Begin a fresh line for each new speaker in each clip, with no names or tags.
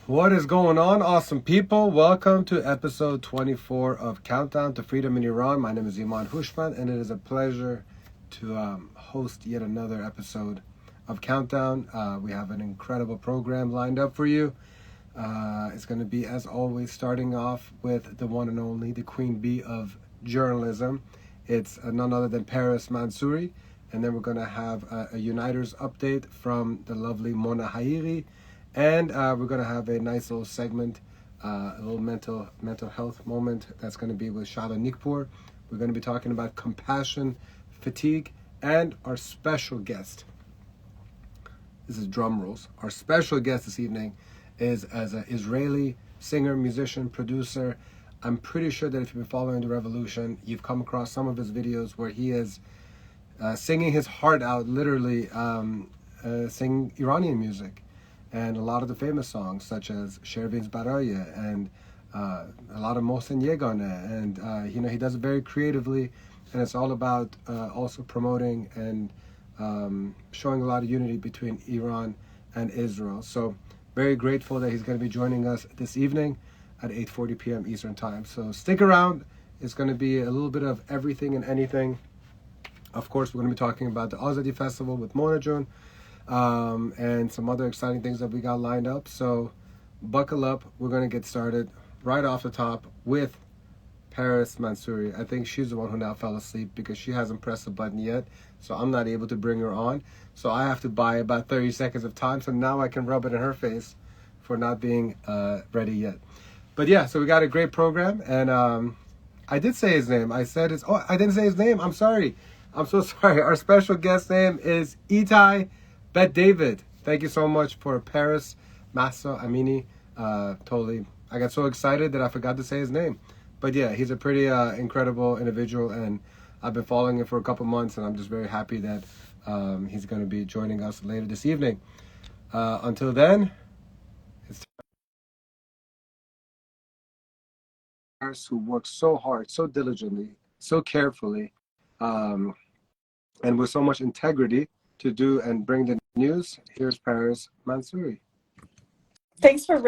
What is going on, awesome people? Welcome to episode 24 of Countdown to Freedom in Iran. My name is Iman Hushman, and it is a pleasure to host yet another episode of Countdown. We have an incredible program lined up for you. It's going to be, as always, starting off with the one and only, the queen bee of journalism. It's none other than Paris Mansouri. And then we're going to have a Uniters update from the lovely Mona Haghighi. And we're going to have a nice little segment, a little mental health moment that's going to be with Shahla Nikpour. We're going to be talking about compassion, fatigue, and our special guest. This is drum rolls. Our special guest this evening is as an Israeli singer, musician, producer. I'm pretty sure that if you've been following the revolution, you've come across some of his videos where he is singing his heart out, literally singing Iranian music. And a lot of the famous songs, such as Shervin's Baraya and a lot of Mohsen Yegane. And, he does it very creatively. And it's all about also promoting and showing a lot of unity between Iran and Israel. So very grateful that he's going to be joining us this evening at 8:40 p.m. Eastern Time. So stick around. It's going to be a little bit of everything and anything. Of course, we're going to be talking about the Azadi Festival with Mona June. And some other exciting things that we got lined up. So buckle up. We're going to get started right off the top with Paris Mansouri. I think she's the one who now fell asleep because she hasn't pressed the button yet. So I'm not able to bring her on. So I have to buy about 30 seconds of time. So now I can rub it in her face for not being ready yet. But yeah, so we got a great program. And I did say his name. I didn't say his name. I'm sorry. I'm so sorry. Our special guest name is Itay Ben David. Thank you so much for Paris Massa Amini. Totally. I got so excited that I forgot to say his name. But yeah, he's a pretty incredible individual, and I've been following him for a couple months, and I'm just very happy that he's going to be joining us later this evening. Until then, it's Paris, who works so hard, so diligently, so carefully, and with so much integrity to do and bring the news. Here's Paris Mansouri.
Thanks for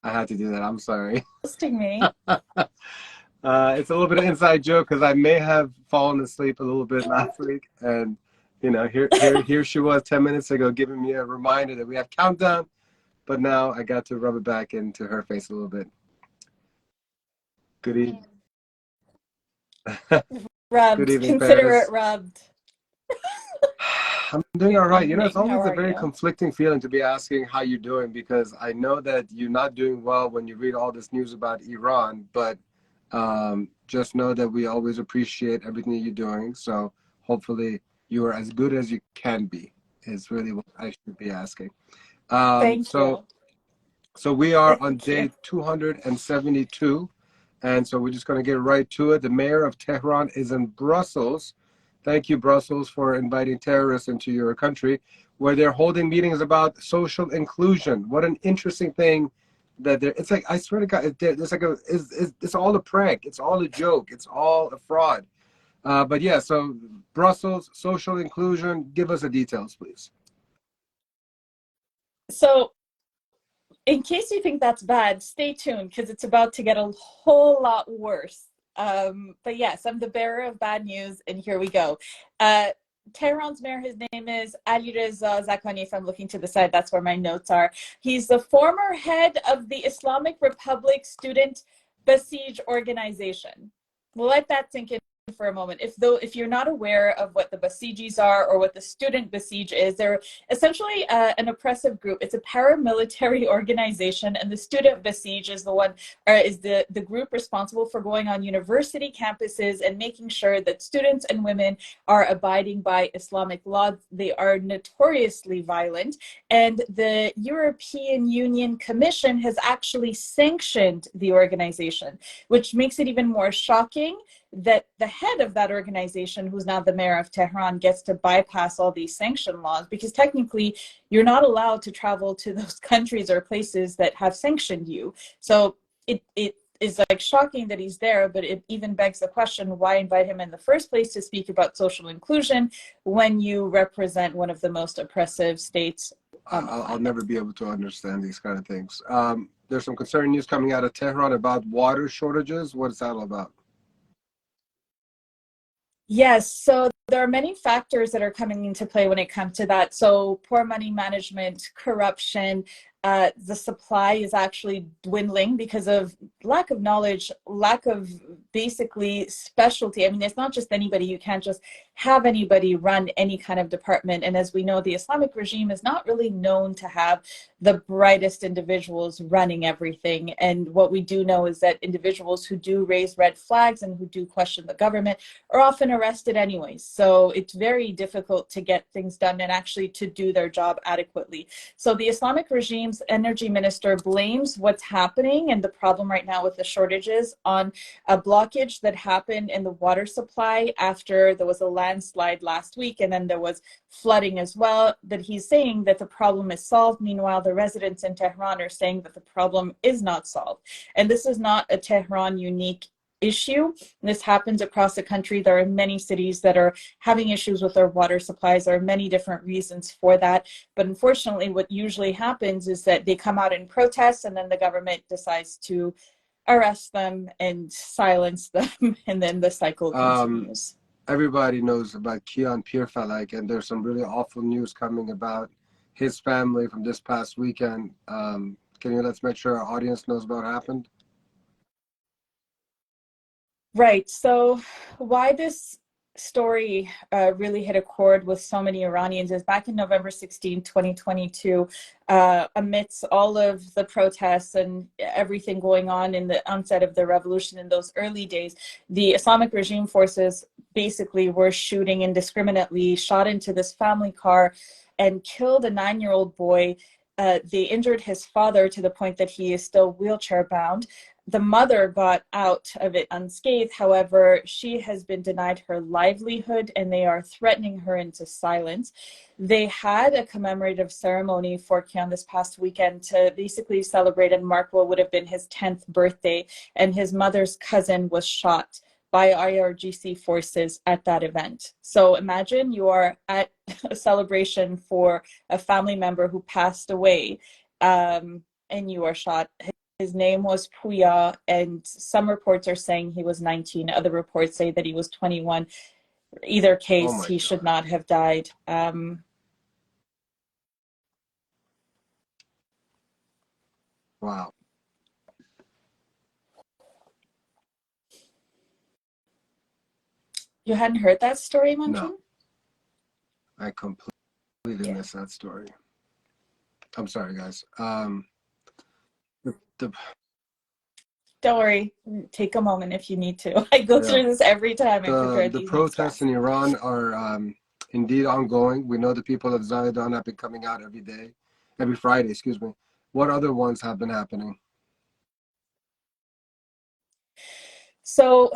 I had to do that. I'm sorry.
roasting me.
It's a little bit of inside joke because I may have fallen asleep a little bit last week, and here she was 10 minutes ago giving me a reminder that we have countdown, but now I got to rub it back into her face a little bit. Good evening. Good
Rubbed.
evening,
Consider
Paris.
it rubbed.
I'm doing all right. It's
How
always a
are
very
you?
conflicting feeling to be asking how you're doing, because I know that you're not doing well when you read all this news about Iran, but just know that we always appreciate everything you're doing. So hopefully you are as good as you can be, is really what I should be asking.
Thank you.
So we are on
Thank you.
day 272, and so we're just going to get right to it. The mayor of Tehran is in Brussels. Thank you, Brussels, for inviting terrorists into your country, where they're holding meetings about social inclusion. What an interesting thing that it's like, I swear to God, it's all a prank. It's all a joke. It's all a fraud. But yeah, so Brussels, social inclusion, give us the details, please.
So, in case you think that's bad, stay tuned because it's about to get a whole lot worse. But yes, I'm the bearer of bad news, and here we go. Tehran's mayor, his name is Alireza Zakani. If I'm looking to the side, that's where my notes are. He's the former head of the Islamic Republic Student Besiege Organization. We'll let that sink in for a moment. If you're not aware of what the Basijis are or what the Student Besiege is, they're essentially an oppressive group. It's a paramilitary organization, and the Student Besiege is the group responsible for going on university campuses and making sure that students and women are abiding by Islamic law. They are notoriously violent, and the European Union Commission has actually sanctioned the organization, which makes it even more shocking that the head of that organization, who's now the mayor of Tehran, gets to bypass all these sanction laws, because technically you're not allowed to travel to those countries or places that have sanctioned you. So it is like shocking that he's there, but it even begs the question, why invite him in the first place to speak about social inclusion when you represent one of the most oppressive states on the
I'll
planet.
never be able to understand these kind of things. There's some concerning news coming out of Tehran about water shortages. What is that all about?
Yes, so there are many factors that are coming into play when it comes to that. So poor money management, corruption, the supply is actually dwindling because of lack of knowledge, lack of basically specialty. I mean, it's not just anybody. You can't just have anybody run any kind of department. And as we know, the Islamic regime is not really known to have the brightest individuals running everything. And what we do know is that individuals who do raise red flags and who do question the government are often arrested anyways. So it's very difficult to get things done and actually to do their job adequately. So the Islamic regime's energy minister blames what's happening and the problem right now with the shortages on a blockage that happened in the water supply after there was a landslide last week, and then there was flooding as well, that he's saying that the problem is solved. Meanwhile, the residents in Tehran are saying that the problem is not solved. And this is not a Tehran unique issue. This happens across the country. There are many cities that are having issues with their water supplies. There are many different reasons for that. But unfortunately, what usually happens is that they come out in protest and then the government decides to arrest them and silence them. And then the cycle continues.
Everybody knows about Kian Pirfalak, and there's some really awful news coming about his family from this past weekend. Let's make sure our audience knows what happened?
Right. So why this story really hit a chord with so many Iranians is back in November 16, 2022, amidst all of the protests and everything going on in the onset of the revolution in those early days, the Islamic regime forces basically were shooting indiscriminately, shot into this family car and killed a 9-year-old boy. They injured his father to the point that he is still wheelchair bound. The mother got out of it unscathed. However, she has been denied her livelihood and they are threatening her into silence. They had a commemorative ceremony for Kian this past weekend to basically celebrate and mark what would have been his 10th birthday. And his mother's cousin was shot by IRGC forces at that event. So imagine you are at a celebration for a family member who passed away, and you are shot. His name was Puya, and some reports are saying he was 19. Other reports say that he was 21. Either case, he should not have died.
Wow.
You hadn't heard that story, Manjun?
No, I completely missed that story. I'm sorry, guys.
Don't worry. Take a moment if you need to. I go through this every time I prepare these.
The protests in Iran are indeed ongoing. We know the people of Zaydan have been coming out every Friday, excuse me. What other ones have been happening?
So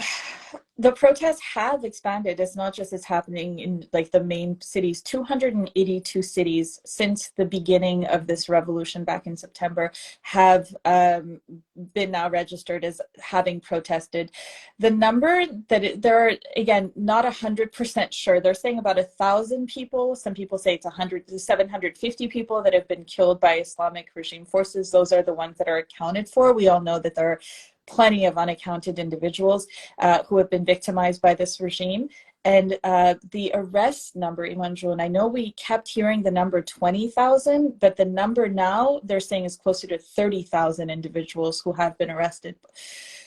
the protests have expanded. It's not just it's happening in like the main cities. 282 cities since the beginning of this revolution back in September have been now registered as having protested. The number that there are, again, not 100% sure. They're saying about 1,000 people. Some people say it's 100 to 750 people that have been killed by Islamic regime forces. Those are the ones that are accounted for. We all know that there are plenty of unaccounted individuals who have been victimized by this regime. And the arrest number, Imanjun, I know we kept hearing the number 20,000, but the number now they're saying is closer to 30,000 individuals who have been arrested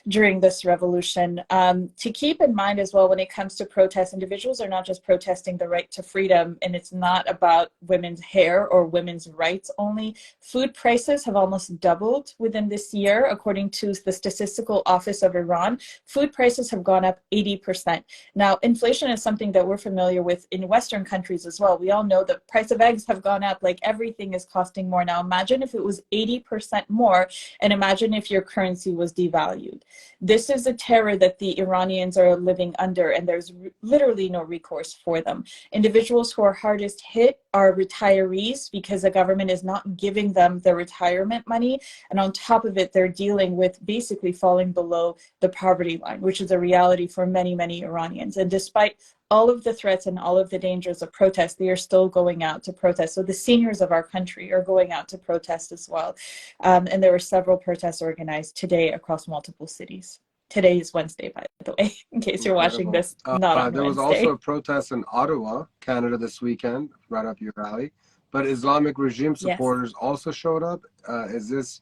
during this revolution. To keep in mind as well, when it comes to protests, individuals are not just protesting the right to freedom, and it's not about women's hair or women's rights only. Food prices have almost doubled within this year, according to the Statistical Office of Iran. Food prices have gone up 80%. Now, inflation is something that we're familiar with in Western countries as well. We all know the price of eggs have gone up, like everything is costing more now. Imagine if it was 80% more, and imagine if your currency was devalued. This is a terror that the Iranians are living under, and there's literally no recourse for them. Individuals who are hardest hit are retirees because the government is not giving them their retirement money. And on top of it, they're dealing with basically falling below the poverty line, which is a reality for many, many Iranians. And despite all of the threats and all of the dangers of protest, they are still going out to protest. So the seniors of our country are going out to protest as well. And there were several protests organized today across multiple cities. Today is Wednesday, by the way, in case you're watching this not on
there was
Wednesday.
also a protest in Ottawa, Canada this weekend, right up your alley. But Islamic regime supporters also showed up. Is this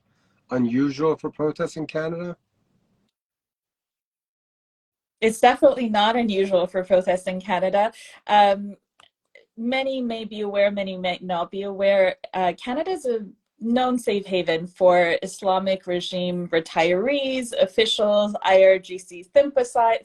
unusual for protests in Canada?
It's definitely not unusual for protests in Canada. Many may be aware, many may not be aware. Canada is a known safe haven for Islamic regime retirees, officials, IRGC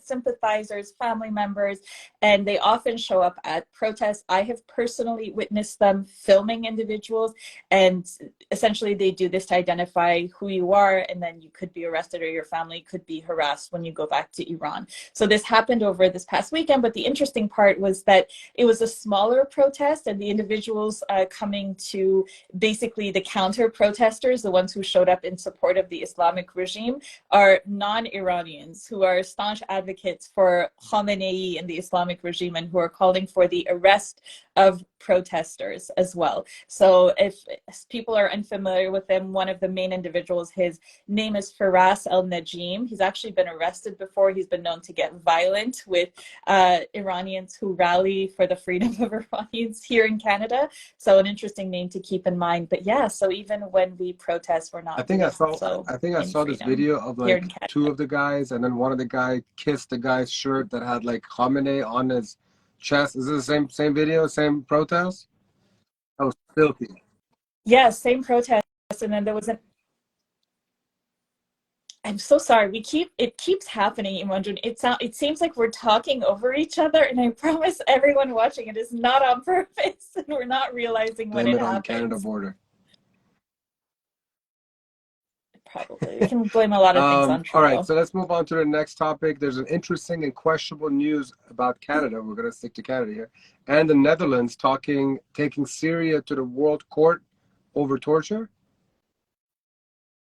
sympathizers, family members, and they often show up at protests. I have personally witnessed them filming individuals, and essentially they do this to identify who you are, and then you could be arrested or your family could be harassed when you go back to Iran. So this happened over this past weekend, but the interesting part was that it was a smaller protest, and the individuals coming to basically the counter protesters, the ones who showed up in support of the Islamic regime, are non-Iranians who are staunch advocates for Khamenei and the Islamic regime, and who are calling for the arrest of protesters as well. So if people are unfamiliar with him, one of the main individuals, his name is Faras al-Najim. He's actually been arrested before. He's been known to get violent with Iranians who rally for the freedom of Iranians here in Canada. So an interesting name to keep in mind. But yeah, so even when we protest, we're not.
I think I saw this video of like two of the guys, and then one of the guy kissed the guy's shirt that had like Khamenei on his chest. Is it the same video, same protest? That was filthy.
Yeah, same protest. And then there was I'm so sorry. It keeps happening, Imogen. It seems like we're talking over each other, and I promise everyone watching it is not on purpose, and we're not realizing when it happens.
On Canada border.
Probably. We can blame a lot of things on Trudeau.
All right, so let's move on to the next topic. There's an interesting and questionable news about Canada. We're going to stick to Canada here. And the Netherlands taking Syria to the World Court over torture.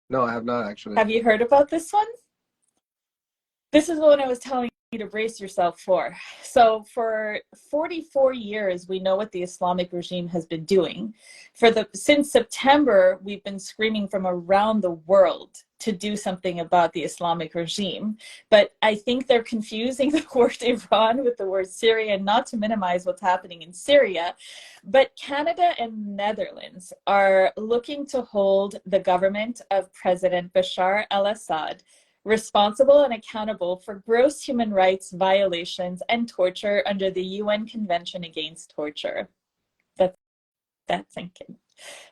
No, I have not actually.
Have you heard about this one? This is the one I was telling you to brace yourself for. So for 44 years, we know what the Islamic regime has been doing. Since September, we've been screaming from around the world to do something about the Islamic regime. But I think they're confusing the word Iran with the word Syria, not to minimize what's happening in Syria. But Canada and Netherlands are looking to hold the government of President Bashar al-Assad responsible and accountable for gross human rights violations and torture under the UN Convention Against Torture. That's thinking.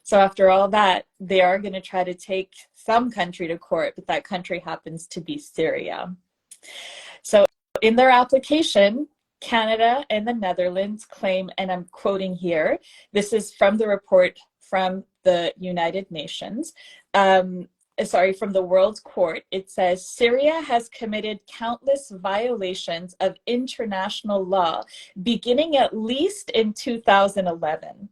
So after all that, they are going to try to take some country to court, but that country happens to be Syria. So in their application, Canada and the Netherlands claim, and I'm quoting here, this is from the report from the United Nations, from the World Court. It says, Syria has committed countless violations of international law, beginning at least in 2011.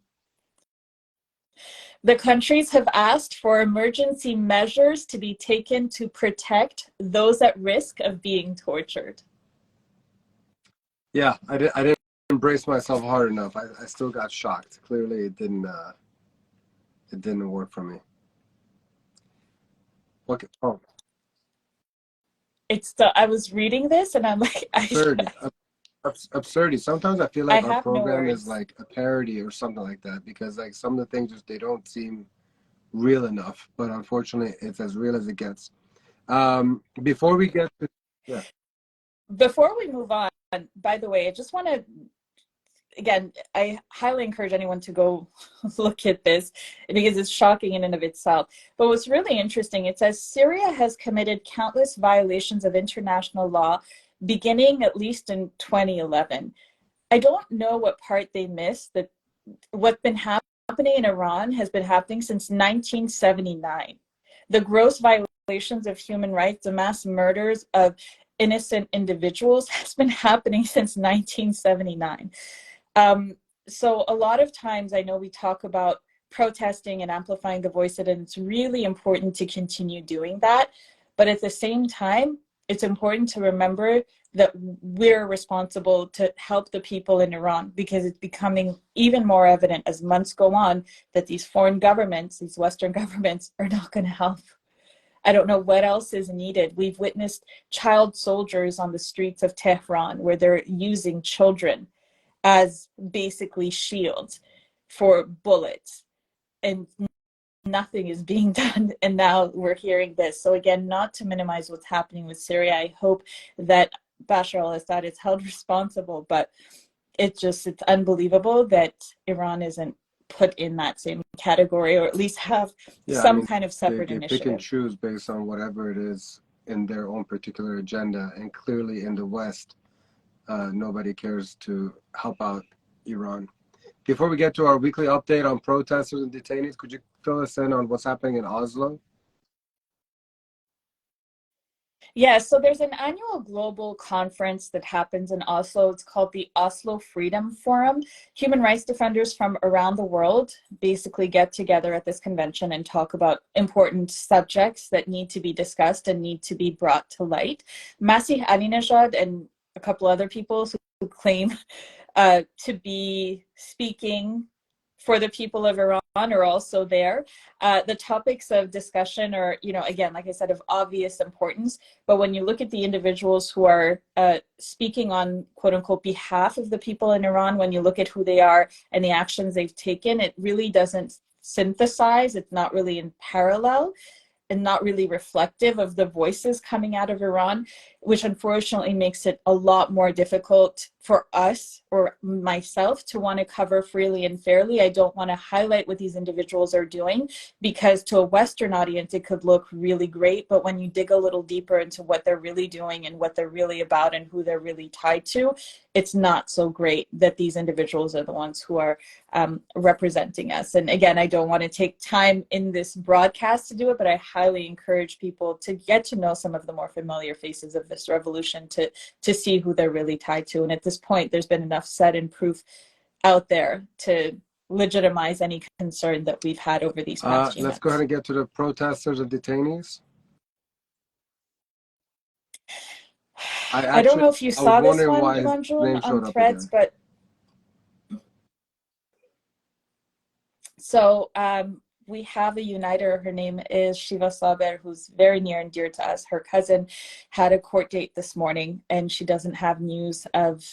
The countries have asked for emergency measures to be taken to protect those at risk of being tortured.
Yeah, I didn't brace myself hard enough. I still got shocked. Clearly, it didn't work for me. Okay. Oh.
I was reading this and I'm like,
absurdity. Sometimes I feel like our program is like a parody or something like that, because like some of the things they don't seem real enough, but unfortunately it's as real as it gets. Before we
move on, by the way, I just want to, again, I highly encourage anyone to go look at this because it's shocking in and of itself. But what's really interesting, it says Syria has committed countless violations of international law beginning at least in 2011. I don't know what part they missed, that what's been happening in Iran has been happening since 1979. The gross violations of human rights, the mass murders of innocent individuals has been happening since 1979. So a lot of times I know we talk about protesting and amplifying the voice, and it's really important to continue doing that. But at the same time, it's important to remember that we're responsible to help the people in Iran, because it's becoming even more evident as months go on that these foreign governments, these Western governments, are not going to help. I don't know what else is needed. We've witnessed child soldiers on the streets of Tehran where they're using children as basically shields for bullets, and nothing is being done. And now we're hearing this. So again, not to minimize what's happening with Syria, I hope that Bashar al-Assad is held responsible, but it's unbelievable that Iran isn't put in that same category, or at least have some kind of separate initiative.
They pick and choose based on whatever it is in their own particular agenda, and clearly in the West, nobody cares to help out Iran. Before we get to our weekly update on protesters and detainees, could you fill us in on what's happening in Oslo?
Yeah, so there's an annual global conference that happens in Oslo. It's called the Oslo Freedom Forum. Human rights defenders from around the world basically get together at this convention and talk about important subjects that need to be discussed and need to be brought to light. Masih Alinejad and a couple other people who claim to be speaking for the people of Iran are also there. The topics of discussion are, again, like I said, of obvious importance. But when you look at the individuals who are speaking on, quote unquote, behalf of the people in Iran, when you look at who they are and the actions they've taken, it really doesn't synthesize. It's not really in parallel and not really reflective of the voices coming out of Iran, which unfortunately makes it a lot more difficult for us or myself to want to cover freely and fairly. I don't want to highlight what these individuals are doing, because to a Western audience, it could look really great. But when you dig a little deeper into what they're really doing and what they're really about and who they're really tied to, it's not so great that these individuals are the ones who are representing us. And again, I don't want to take time in this broadcast to do it, but I highly encourage people to get to know some of the more familiar faces of this revolution to see who they're really tied to. And at this point, there's been enough said and proof out there to legitimize any concern that we've had over these past few months.
Let's go ahead and get to the protesters and detainees.
I don't know if you saw this one, Ivanjun, on Threads, but so we have a uniter. Her name is Shiva Saber, who's very near and dear to us. Her cousin had a court date this morning, and she doesn't have news of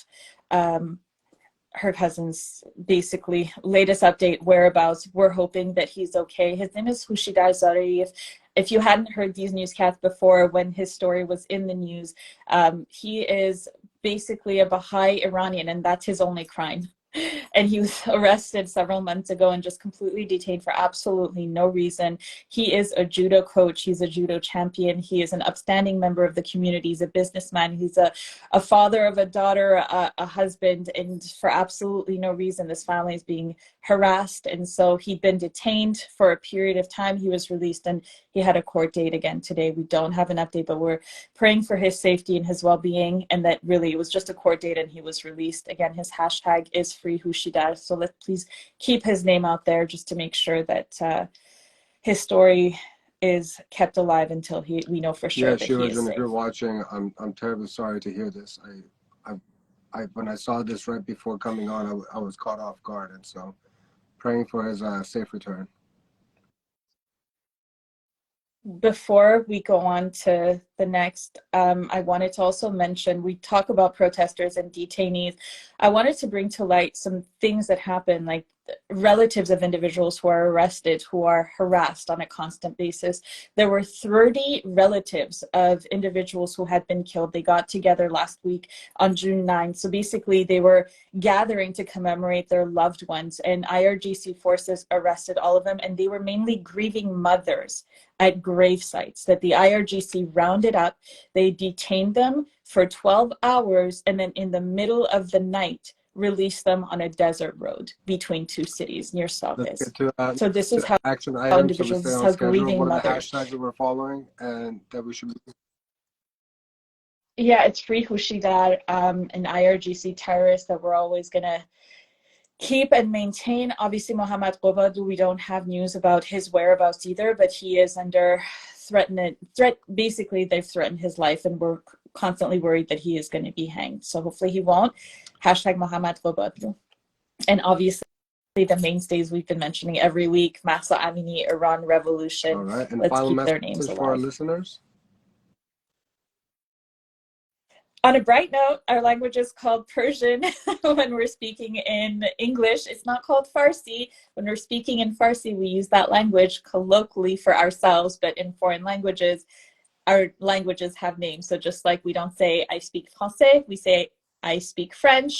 her cousin's basically latest update whereabouts. We're hoping that he's okay. His name is Hushidar Zarif. If you hadn't heard these newscasts before, when his story was in the news, he is basically a Baha'i Iranian, and that's his only crime. And he was arrested several months ago and just completely detained for absolutely no reason. He is a judo coach. He's a judo champion. He is an upstanding member of the community. He's a businessman. He's a father of a daughter, a husband, and for absolutely no reason, this family is being harassed. And so he'd been detained for a period of time. He was released, and he had a court date again today. We don't have an update, but we're praying for his safety and his well-being, and that really it was just a court date and he was released. Again, his hashtag is free Hushidar. So let's please keep his name out there just to make sure that his story is kept alive until we know for sure that he is safe.
If you're watching, I'm terribly sorry to hear this. I when I saw this right before coming on, I was caught off guard, and so praying for his safe return.
Before we go on to the next, I wanted to also mention, we talk about protesters and detainees. I wanted to bring to light some things that happen, like relatives of individuals who are arrested, who are harassed on a constant basis. There were 30 relatives of individuals who had been killed. They got together last week on June 9th. So basically they were gathering to commemorate their loved ones, and IRGC forces arrested all of them, and they were mainly grieving mothers at grave sites that the IRGC rounded up. They detained them for 12 hours, and then in the middle of the night, release them on a desert road between two cities near Salfis. So this is how
action
individuals, this is how grieving mothers.
What are the hashtags that we're following and that we should be?
Yeah, it's free Hushidar, an IRGC terrorist that we're always going to keep and maintain. Obviously, Mohammad Qobadu, we don't have news about his whereabouts either, but he is under threat. Basically, they've threatened his life, and we're constantly worried that he is going to be hanged. So hopefully he won't. Hashtag Mohammad Gobadlu. And obviously the mainstays we've been mentioning every week, Mahsa Amini, Iran Revolution.
All right. And
Let's
final
keep their names
message
alive.
for our listeners.
On a bright note, our language is called Persian when we're speaking in English. It's not called Farsi. When we're speaking in Farsi, we use that language colloquially for ourselves, but in foreign languages, our languages have names. So just like we don't say I speak Francais, we say I speak French,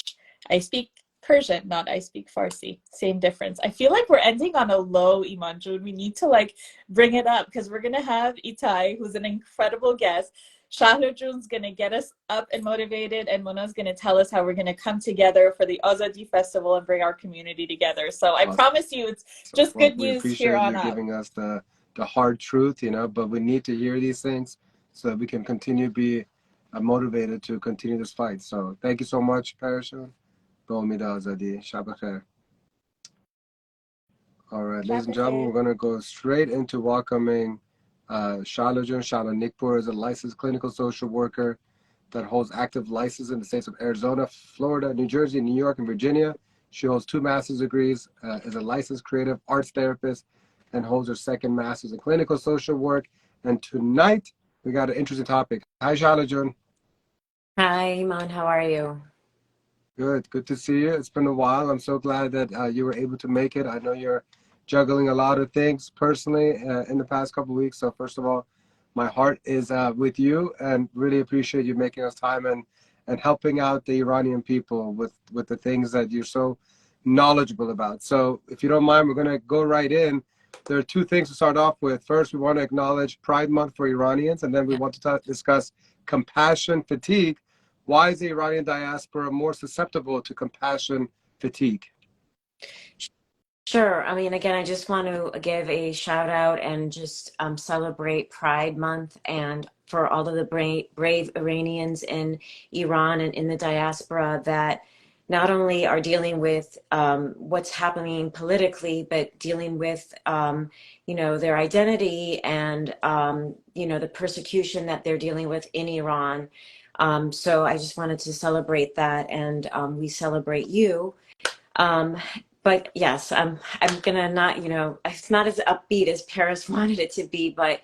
I speak Persian, not I speak Farsi. Same difference. I feel like we're ending on a low, Iman June. We need to like bring it up because we're gonna have Itay, who's an incredible guest. Shahla June's gonna get us up and motivated, and Mona's gonna tell us how we're gonna come together for the Azadi Festival and bring our community together. So I promise you, it's just good news here on out.
We appreciate you giving us the hard truth, you know, but we need to hear these things so that we can continue to be motivated to continue this fight. So thank you so much, Paris. All right, ladies and gentlemen, we're going to go straight into welcoming Shahla. Shahla Nikpour is a licensed clinical social worker that holds active license in the states of Arizona, Florida, New Jersey, New York, and Virginia. She holds 2 master's degrees, is a licensed creative arts therapist, and holds her 2nd master's in clinical social work. And tonight, we got an interesting topic. Hi, Shahla June.
Hi, Iman. How are you?
Good to see you. It's been a while. I'm so glad that you were able to make it. I know you're juggling a lot of things personally in the past couple of weeks. So first of all, my heart is with you, and really appreciate you making us time and helping out the Iranian people with the things that you're so knowledgeable about. So if you don't mind, we're going to go right in. There are 2 things to start off with. First, we want to acknowledge Pride Month for Iranians, and then we want to discuss compassion fatigue. Why is the Iranian diaspora more susceptible to compassion fatigue?
Sure. I mean, again, I just want to give a shout out and just celebrate Pride Month, and for all of the brave Iranians in Iran and in the diaspora that not only are dealing with what's happening politically, but dealing with, their identity and, the persecution that they're dealing with in Iran. So I just wanted to celebrate that, and we celebrate you. But yes, I'm gonna not, it's not as upbeat as Paris wanted it to be, but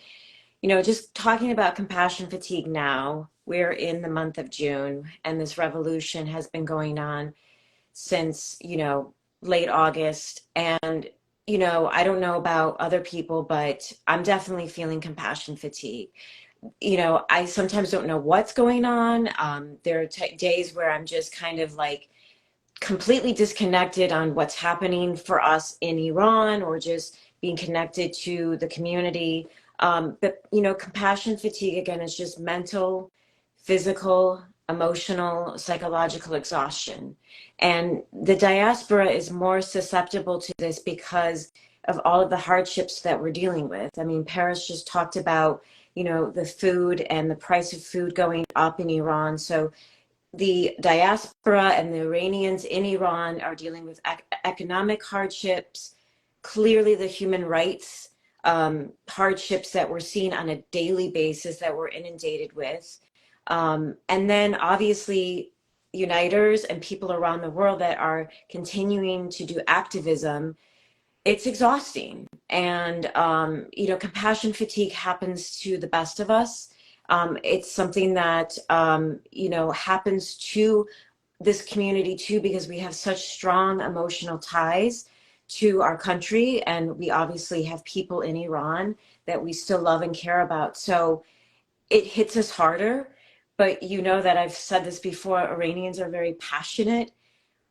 just talking about compassion fatigue now, we're in the month of June, and this revolution has been going on since, late August. And, I don't know about other people, but I'm definitely feeling compassion fatigue. I sometimes don't know what's going on. There are days where I'm just kind of like completely disconnected on what's happening for us in Iran, or just being connected to the community. But, compassion fatigue, again, is just mental, physical, emotional, psychological exhaustion. And the diaspora is more susceptible to this because of all of the hardships that we're dealing with. I mean, Paris just talked about, the food and the price of food going up in Iran. So the diaspora and the Iranians in Iran are dealing with economic hardships, clearly the human rights hardships that we're seeing on a daily basis that we're inundated with. And then obviously uniters and people around the world that are continuing to do activism. It's exhausting. And, compassion fatigue happens to the best of us. It's something that, happens to this community too, because we have such strong emotional ties to our country. And we obviously have people in Iran that we still love and care about. So it hits us harder. But that I've said this before, Iranians are very passionate.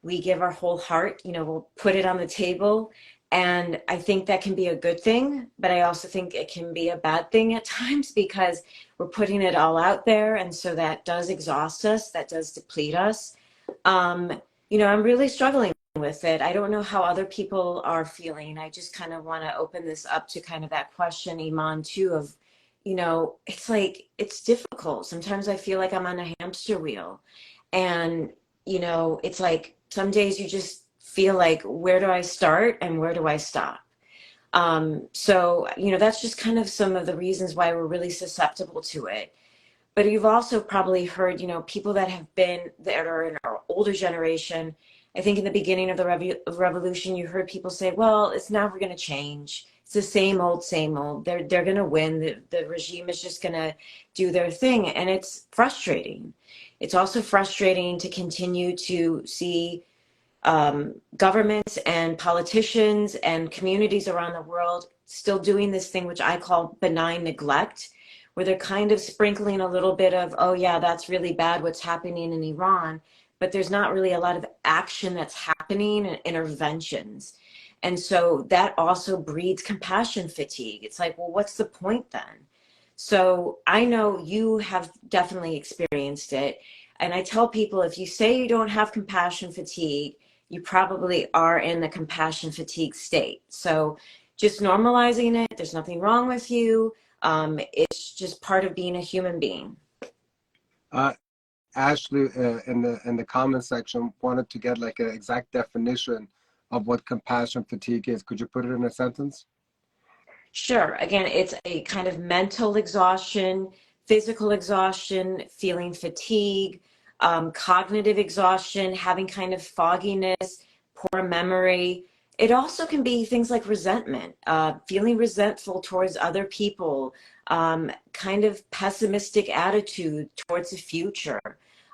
We give our whole heart, we'll put it on the table. And I think that can be a good thing, but I also think it can be a bad thing at times, because we're putting it all out there. And so that does exhaust us, that does deplete us. I'm really struggling with it. I don't know how other people are feeling. I just kind of want to open this up to kind of that question, Iman, too, of, it's like, it's difficult. Sometimes I feel like I'm on a hamster wheel, and, it's like some days you just feel like, where do I start and where do I stop? So, that's just kind of some of the reasons why we're really susceptible to it. But you've also probably heard, people that are in our older generation. I think in the beginning of the revolution, you heard people say, well, it's never going to change. It's the same old, same old. They're going to win. The regime is just going to do their thing. And it's frustrating. It's also frustrating to continue to see governments and politicians and communities around the world still doing this thing, which I call benign neglect, where they're kind of sprinkling a little bit of, oh yeah, that's really bad what's happening in Iran, but there's not really a lot of action that's happening and interventions. And so that also breeds compassion fatigue. It's like, well, what's the point then? So I know you have definitely experienced it. And I tell people, if you say you don't have compassion fatigue, you probably are in the compassion fatigue state. So just normalizing it, there's nothing wrong with you. It's just part of being a human being.
Ashley, in the comment section, wanted to get like an exact definition of what compassion fatigue is. Could you put it in a sentence?
Sure. Again, it's a kind of mental exhaustion, physical exhaustion, feeling fatigue, cognitive exhaustion, having kind of fogginess, poor memory. It also can be things like resentment, feeling resentful towards other people, kind of pessimistic attitude towards the future.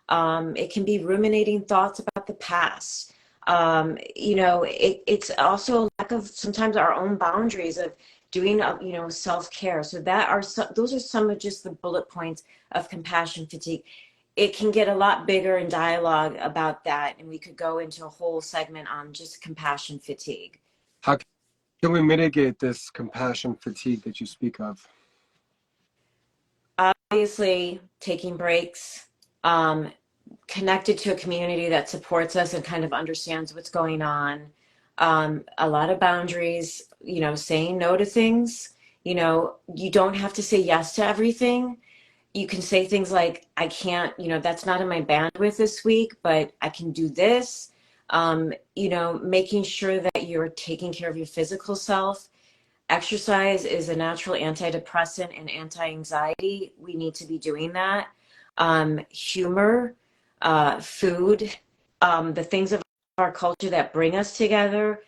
It can be ruminating thoughts about the past. It's also a lack of sometimes our own boundaries of doing, self-care. So those are some of just the bullet points of compassion fatigue. It can get a lot bigger in dialogue about that, and we could go into a whole segment on just compassion fatigue.
How can we mitigate this compassion fatigue that you speak of?
Obviously, taking breaks, connected to a community that supports us and kind of understands what's going on. A lot of boundaries, saying no to things. You don't have to say yes to everything. You can say things like, I can't, that's not in my bandwidth this week, but I can do this. Making sure that you're taking care of your physical self. Exercise is a natural antidepressant and anti-anxiety. We need to be doing that. Humor, food, the things of our culture that bring us together.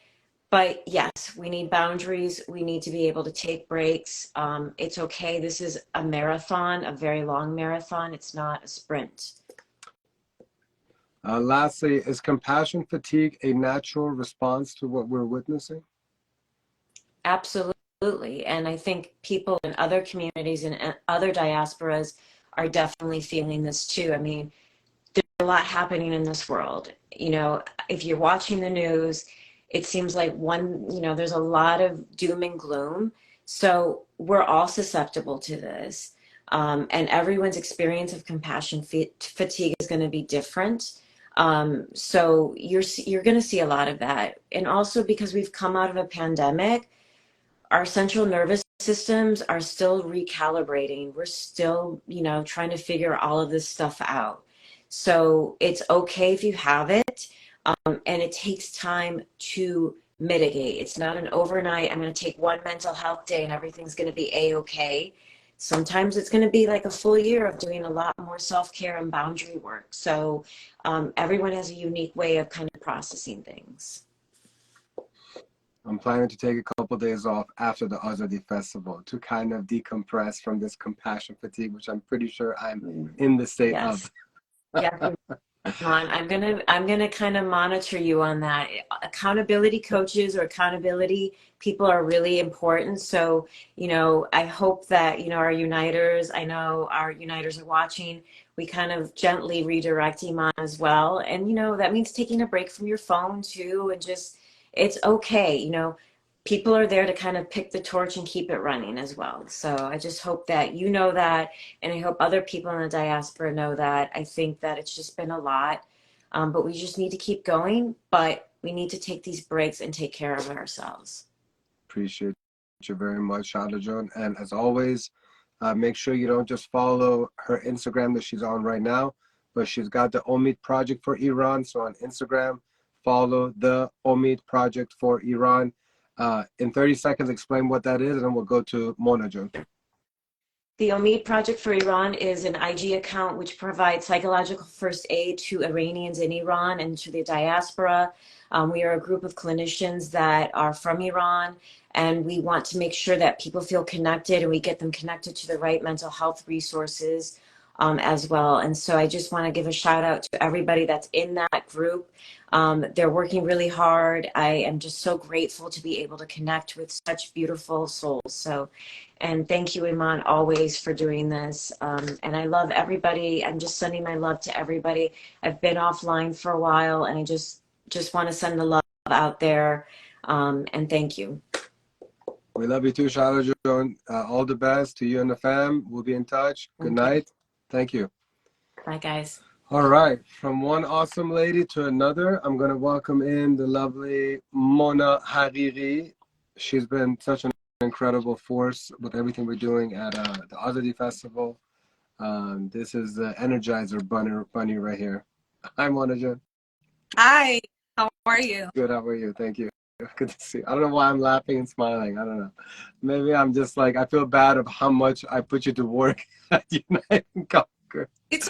But yes, we need boundaries. We need to be able to take breaks. It's okay. This is a marathon, a very long marathon. It's not a sprint.
Lastly, is compassion fatigue a natural response to what we're witnessing?
Absolutely. And I think people in other communities and other diasporas are definitely feeling this too. I mean, there's a lot happening in this world. If you're watching the news, it seems like there's a lot of doom and gloom. So we're all susceptible to this. And everyone's experience of compassion fatigue is going to be different. So you're going to see a lot of that. And also because we've come out of a pandemic, our central nervous systems are still recalibrating. We're still, trying to figure all of this stuff out. So it's okay if you have it. And it takes time to mitigate. It's not an overnight, I'm going to take one mental health day and everything's going to be A-okay. Sometimes it's going to be like a full year of doing a lot more self-care and boundary work. So everyone has a unique way of kind of processing things.
I'm planning to take a couple of days off after the Azadi Festival to kind of decompress from this compassion fatigue, which I'm pretty sure I'm in the state of.
Yeah. I'm gonna kind of monitor you on that. Accountability coaches or accountability people are really important. So, I hope that, our uniters, I know our uniters are watching, we kind of gently redirect Iman as well. And, that means taking a break from your phone too, and just, it's okay. People are there to kind of pick the torch and keep it running as well. So I just hope that you know that, and I hope other people in the diaspora know that. I think that it's just been a lot, but we just need to keep going, but we need to take these breaks and take care of ourselves.
Appreciate you very much, Shahla Joan. And as always, make sure you don't just follow her Instagram that she's on right now, but she's got the Omid Project for Iran. So on Instagram, follow the Omid Project for Iran. In 30 seconds, explain what that is, and then we'll go to Mona Joan.
The Omid Project for Iran is an IG account which provides psychological first aid to Iranians in Iran and to the diaspora. We are a group of clinicians that are from Iran, and we want to make sure that people feel connected and we get them connected to the right mental health resources as well. And so I just want to give a shout out to everybody that's in that group. They're working really hard. I am just so grateful to be able to connect with such beautiful souls. So, and thank you, Iman, always for doing this. And I love everybody. I'm just sending my love to everybody. I've been offline for a while, and I just want to send the love out there. And thank you.
We love you too, Shahla Joan. All the best to you and the fam. We'll be in touch. Good night. Thank you.
Bye, guys.
All right. From one awesome lady to another, I'm going to welcome in the lovely Mona Haghighi. She's been such an incredible force with everything we're doing at the Haghighi Festival. This is the Energizer bunny right here. Hi, Mona Jan.
Hi, how are you?
Good, how are you? Thank you. Good to see you. I don't know why I'm laughing and smiling. I don't know. Maybe I'm just like, I feel bad of how much I put you to work at Unite and Conquer.
It's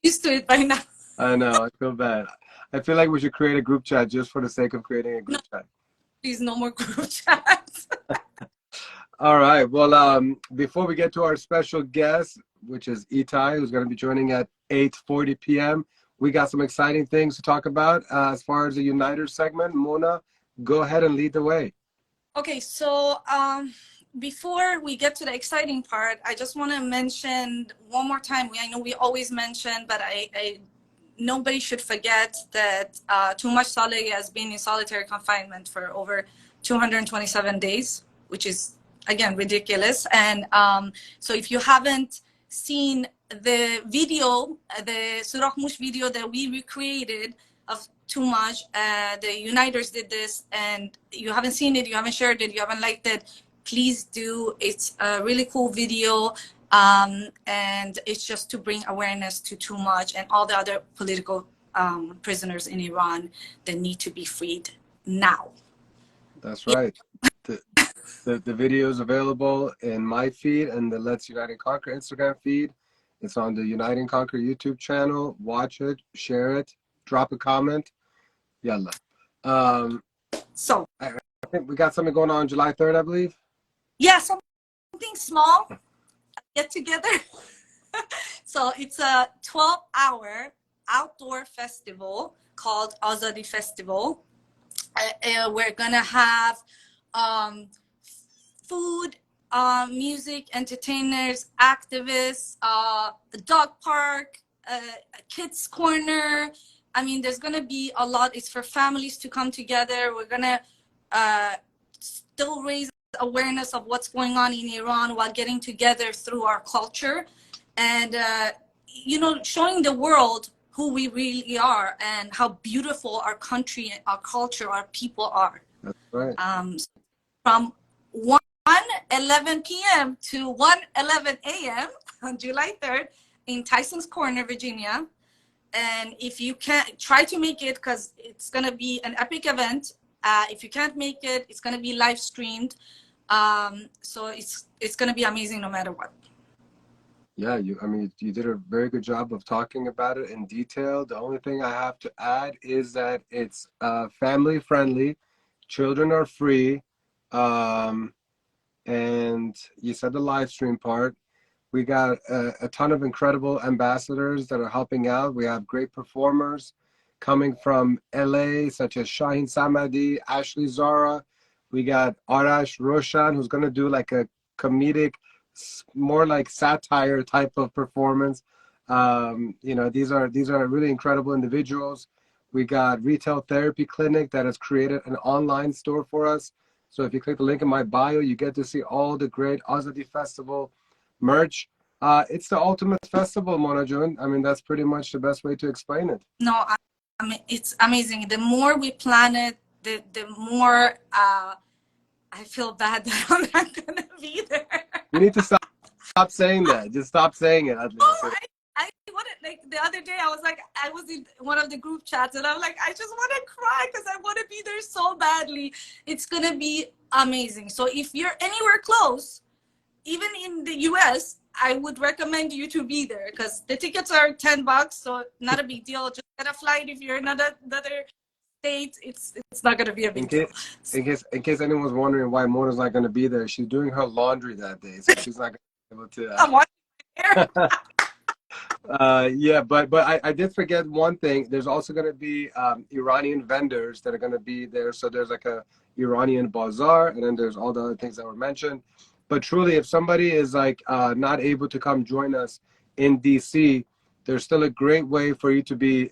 used to it by now.
I know, I feel bad. I feel like we should create a group chat just for the sake of creating a group chat.
Please, no more group chats.
All right. Well, before we get to our special guest, which is Itay, who's going to be joining at 8:40 p.m., we got some exciting things to talk about as far as the Uniter segment. Mona, go ahead and lead the way.
Okay, so before we get to the exciting part, I just want to mention one more time. I know we always mention, but nobody should forget that Too Saleh has been in solitary confinement for over 227 days, which is, again, ridiculous. And so if you haven't seen the video, the Surah Mush video that we recreated of Too Much, the Uniters did this, and you haven't seen it, you haven't shared it, you haven't liked it, please do. It's a really cool video, and it's just to bring awareness to Too Much and all the other political prisoners in Iran that need to be freed now.
That's right. The video is available in my feed and the Let's Unite and Conquer Instagram feed. It's on the Unite and Conquer YouTube channel. Watch it, share it, drop a comment. Yalla.
So
I think we got something going on July 3rd, I believe.
Yeah, something small, get together. So it's a 12-hour outdoor festival called Haghighi Festival. We're gonna have food, music, entertainers, activists, a dog park, a kids corner. I mean, there's gonna be a lot. It's for families to come together. We're gonna still raise awareness of what's going on in Iran while getting together through our culture, and you know, showing the world who we really are and how beautiful our country, our culture, our people are.
That's right.
From 1:11 p.m. to 1:11 a.m. on July 3rd in Tyson's Corner, Virginia. And if you can't, try to make it, because it's going to be an epic event. If you can't make it, it's going to be live streamed. So it's going to be amazing no matter what.
Yeah, you did a very good job of talking about it in detail. The only thing I have to add is that it's family friendly. Children are free. And you said the live stream part. We got a ton of incredible ambassadors that are helping out. We have great performers coming from LA, such as Shaheen Samadi, Ashley Zara. We got Arash Roshan, who's going to do like a comedic, more like satire type of performance. You know, these are really incredible individuals. We got Retail Therapy Clinic that has created an online store for us. So if you click the link in my bio, you get to see all the great Haghighi Festival merch. It's the ultimate festival, Mona June. I mean, that's pretty much the best way to explain it.
No, I mean, it's amazing. The more we plan it, the more I feel bad that I'm not going to be there.
You need to stop saying that. Just stop saying it.
I wanted, like, the other day I was in one of the group chats and I'm like, I just want to cry because I want to be there so badly. It's going to be amazing. So if you're anywhere close, even in the US, I would recommend you to be there because the tickets are $10, so not a big deal. Just get a flight. If you're in another state, it's not gonna be a big deal.
In case anyone's wondering why Mona's not going to be there, she's doing her laundry that day, so she's not going to be able to.
I'm watching here.
Yeah, but I did forget one thing. There's also going to be Iranian vendors that are going to be there. So there's like a Iranian bazaar, and then there's all the other things that were mentioned. But truly, if somebody is like not able to come join us in DC, there's still a great way for you to be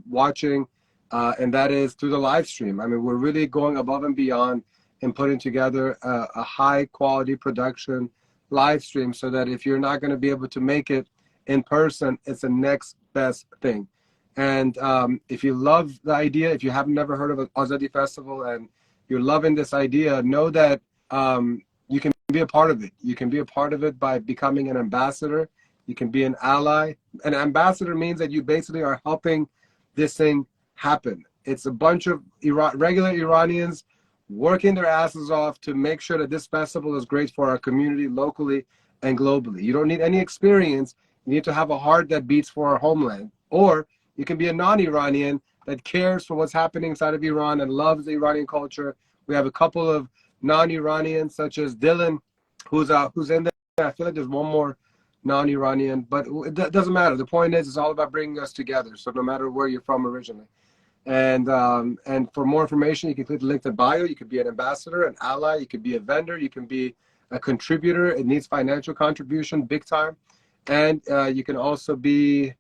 watching, and that is through the live stream. I mean, we're really going above and beyond in putting together a high quality production live stream so that if you're not going to be able to make it in person, it's the next best thing. And if you love the idea, if you have never heard of an Azadi Festival and you're loving this idea, know that you can be a part of it. You can be a part of it by becoming an ambassador. You can be an ally. An ambassador means that you basically are helping this thing happen. It's a bunch of regular Iranians working their asses off to make sure that this festival is great for our community locally and globally. You don't need any experience. You need to have a heart that beats for our homeland. Or you can be a non-Iranian that cares for what's happening inside of Iran and loves the Iranian culture. We have a couple of non-Iranians such as Dylan, who's in there. I feel like there's one more non-Iranian, but it doesn't matter. The point is, it's all about bringing us together. So no matter where you're from originally. And for more information, you can click the link to bio. You could be an ambassador, an ally. You could be a vendor. You can be a contributor. It needs financial contribution, big time. And you can also be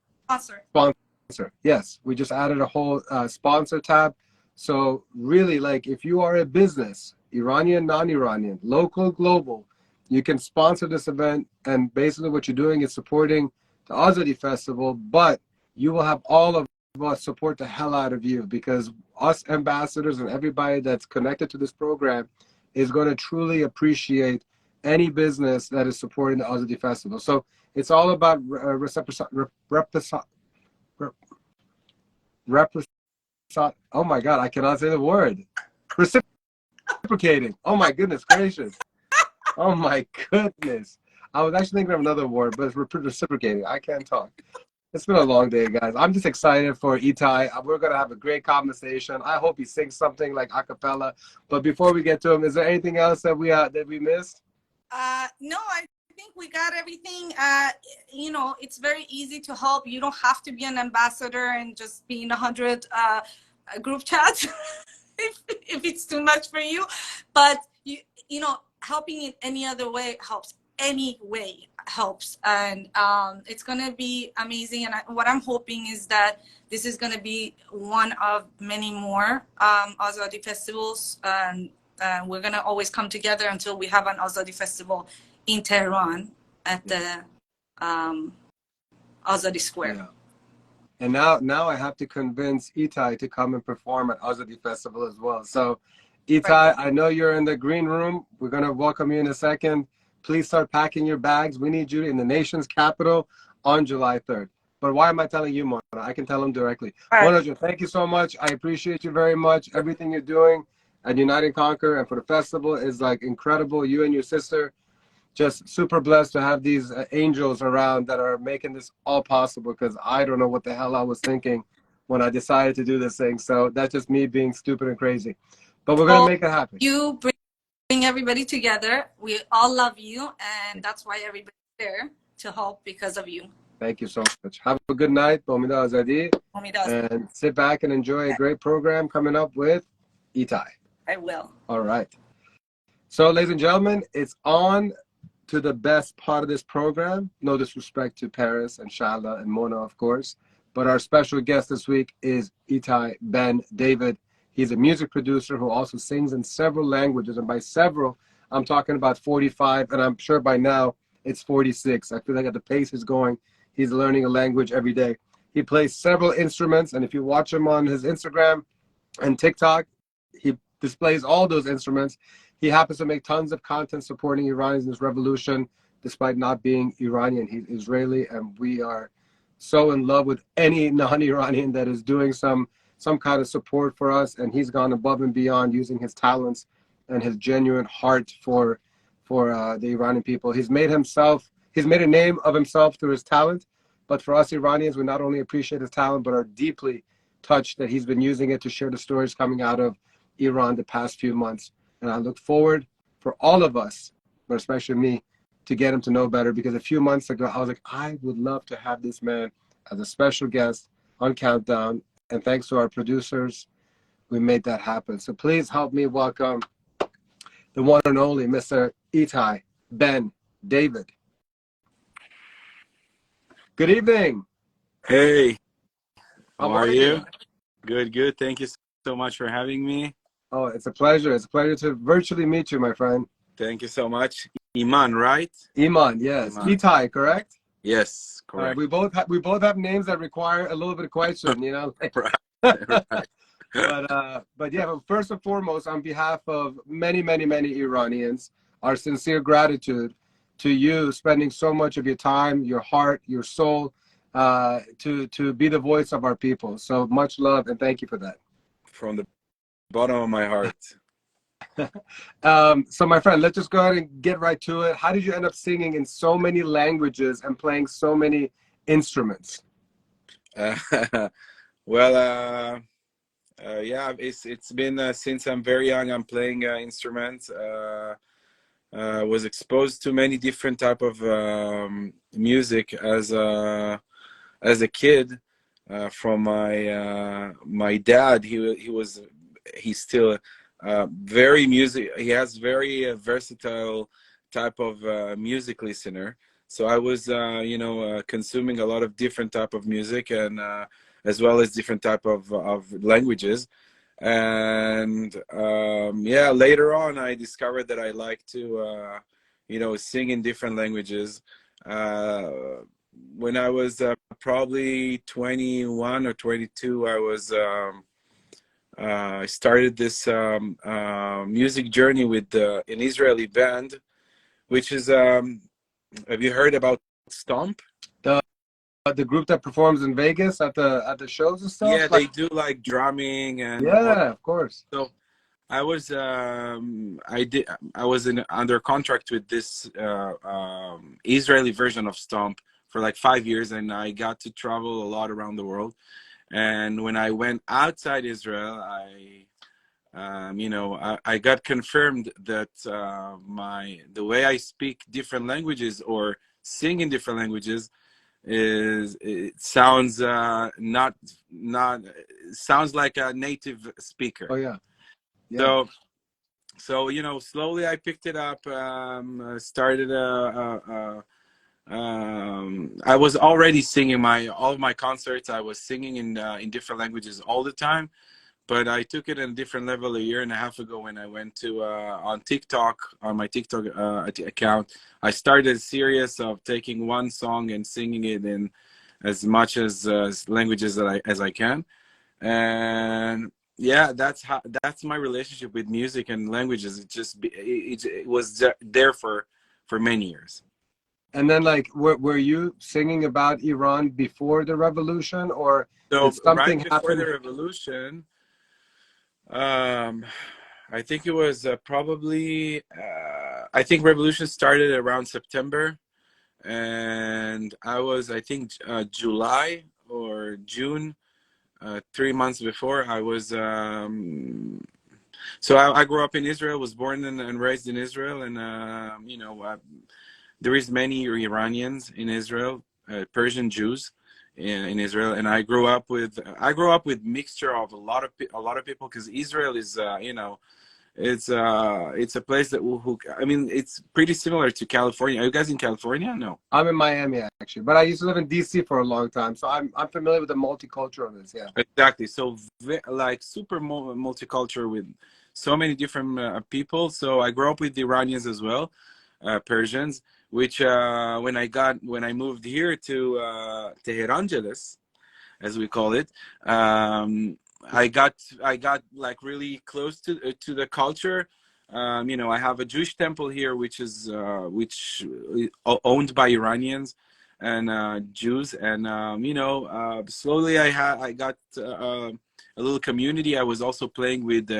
sponsor. Yes, we just added a whole sponsor tab. So really, like, if you are a business, Iranian, non-Iranian, local, global, you can sponsor this event. And basically what you're doing is supporting the Azadi Festival, but you will have all of us support the hell out of you, because us ambassadors and everybody that's connected to this program is going to truly appreciate any business that is supporting the Azadi Festival. So it's all about oh my God, I cannot say the word. Reciprocating. Oh my goodness gracious. Oh my goodness. I was actually thinking of another word, but it's reciprocating. I can't talk. It's been a long day, guys. I'm just excited for Itay. We're going to have a great conversation. I hope he sings something like a cappella. But before we get to him, is there anything else that we missed?
No, I think we got everything. You know, it's very easy to help. You don't have to be an ambassador and just be in 100 group chats if it's too much for you. But, you know, helping in any other way helps. Any way helps, and it's gonna be amazing. And what I'm hoping is that this is gonna be one of many more Azadi festivals, and we're gonna always come together until we have an Azadi festival in Tehran at the Azadi Square.
Yeah. And now I have to convince Itay to come and perform at Azadi Festival as well. So Itay, right. I know you're in the green room. We're gonna welcome you in a second. Please start packing your bags. We need you in the nation's capital on July 3rd. But why am I telling you, Mona? I can tell them directly. Right. Mona, thank you so much. I appreciate you very much. Everything you're doing at Unite and Conquer and for the festival is like incredible. You and your sister, just super blessed to have these angels around that are making this all possible, because I don't know what the hell I was thinking when I decided to do this thing. So that's just me being stupid and crazy. But we're going to make it happen.
You bring everybody together. We all love you, and that's why everybody's there to help, because of you.
Thank you so much. Have a good night, Bomida Azadi, and sit back and enjoy a great program coming up with Itay.
I will.
All right. So, ladies and gentlemen, it's on to the best part of this program. No disrespect to Paris and Shahla and Mona, of course, but our special guest this week is Itay Ben David. He's a music producer who also sings in several languages. And by several, I'm talking about 45. And I'm sure by now it's 46. I feel like at the pace he's going, he's learning a language every day. He plays several instruments. And if you watch him on his Instagram and TikTok, he displays all those instruments. He happens to make tons of content supporting Iranians in this revolution, despite not being Iranian. He's Israeli. And we are so in love with any non-Iranian that is doing some kind of support for us, and he's gone above and beyond using his talents and his genuine heart for the Iranian people. He's made himself he's made a name of himself through his talent. But for us Iranians, we not only appreciate his talent, but are deeply touched that he's been using it to share the stories coming out of Iran the past few months. And I look forward for all of us, but especially me, to get him to know better, because a few months ago, I was like, I would love to have this man as a special guest on Countdown. And thanks to our producers, we made that happen. So please help me welcome the one and only Mr. Itay Ben David. Good evening.
Hey, how are you?
you?
Good, good. Thank you so much for having me.
Oh, it's a pleasure. It's a pleasure to virtually meet you, my friend.
Thank you so much. Iman, right?
Iman, yes.
Iman.
Itay, correct?
Yes, correct.
We both have names that require a little bit of question, you know.
Right, right.
But yeah, but first and foremost, on behalf of many Iranians, our sincere gratitude to you spending so much of your time, your heart, your soul, to be the voice of our people. So much love and thank you for that.
From the bottom of my heart.
So my friend, let's just go ahead and get right to it. How did you end up singing in so many languages and playing so many instruments?
Well, yeah, it's been since I'm very young. I'm playing instruments. Was exposed to many different type of music as a kid from my dad. He's still very music. He has very versatile type of music listener. So I was consuming a lot of different type of music, and as well as different type of languages. And yeah, later on I discovered that I like to sing in different languages. When I was probably 21 or 22, I started this music journey with an Israeli band, which is have you heard about Stomp?
The group that performs in Vegas at the shows and stuff?
Yeah, they do like drumming and
yeah, of course.
So I was under contract with this Israeli version of Stomp for like 5 years, and I got to travel a lot around the world. And when I went outside Israel, I got confirmed that the way I speak different languages or sing in different languages it sounds sounds like a native speaker.
Oh yeah. Yeah.
So slowly I picked it up. Started I was already singing all of my concerts. I was singing in different languages all the time, but I took it in a different level a year and a half ago when I went to on my TikTok account. I started a series of taking one song and singing it in as much as languages as I can, and yeah, that's my relationship with music and languages. It was there for many years.
And then, like, were you singing about Iran before the revolution, or
so
did something
right before
happen?
the revolution? I think it was probably. I think revolution started around September, and I think July or June, 3 months before. I was. So I grew up in Israel. Was born and raised in Israel, and there is many Iranians in Israel, Persian Jews in Israel, and I grew up with mixture of a lot of people, because Israel is it's a place that it's pretty similar to California. Are you guys in California? No,
I'm in Miami actually, but I used to live in DC for a long time, so I'm familiar with the multiculturalness. Yeah,
exactly. So like super multicultural with so many different people. So I grew up with the Iranians as well, Persians. Which when I moved here to Tehran, as we call it, I got like really close to the culture. I have a Jewish temple here, which is owned by Iranians and Jews, and slowly I got a little community. I was also playing with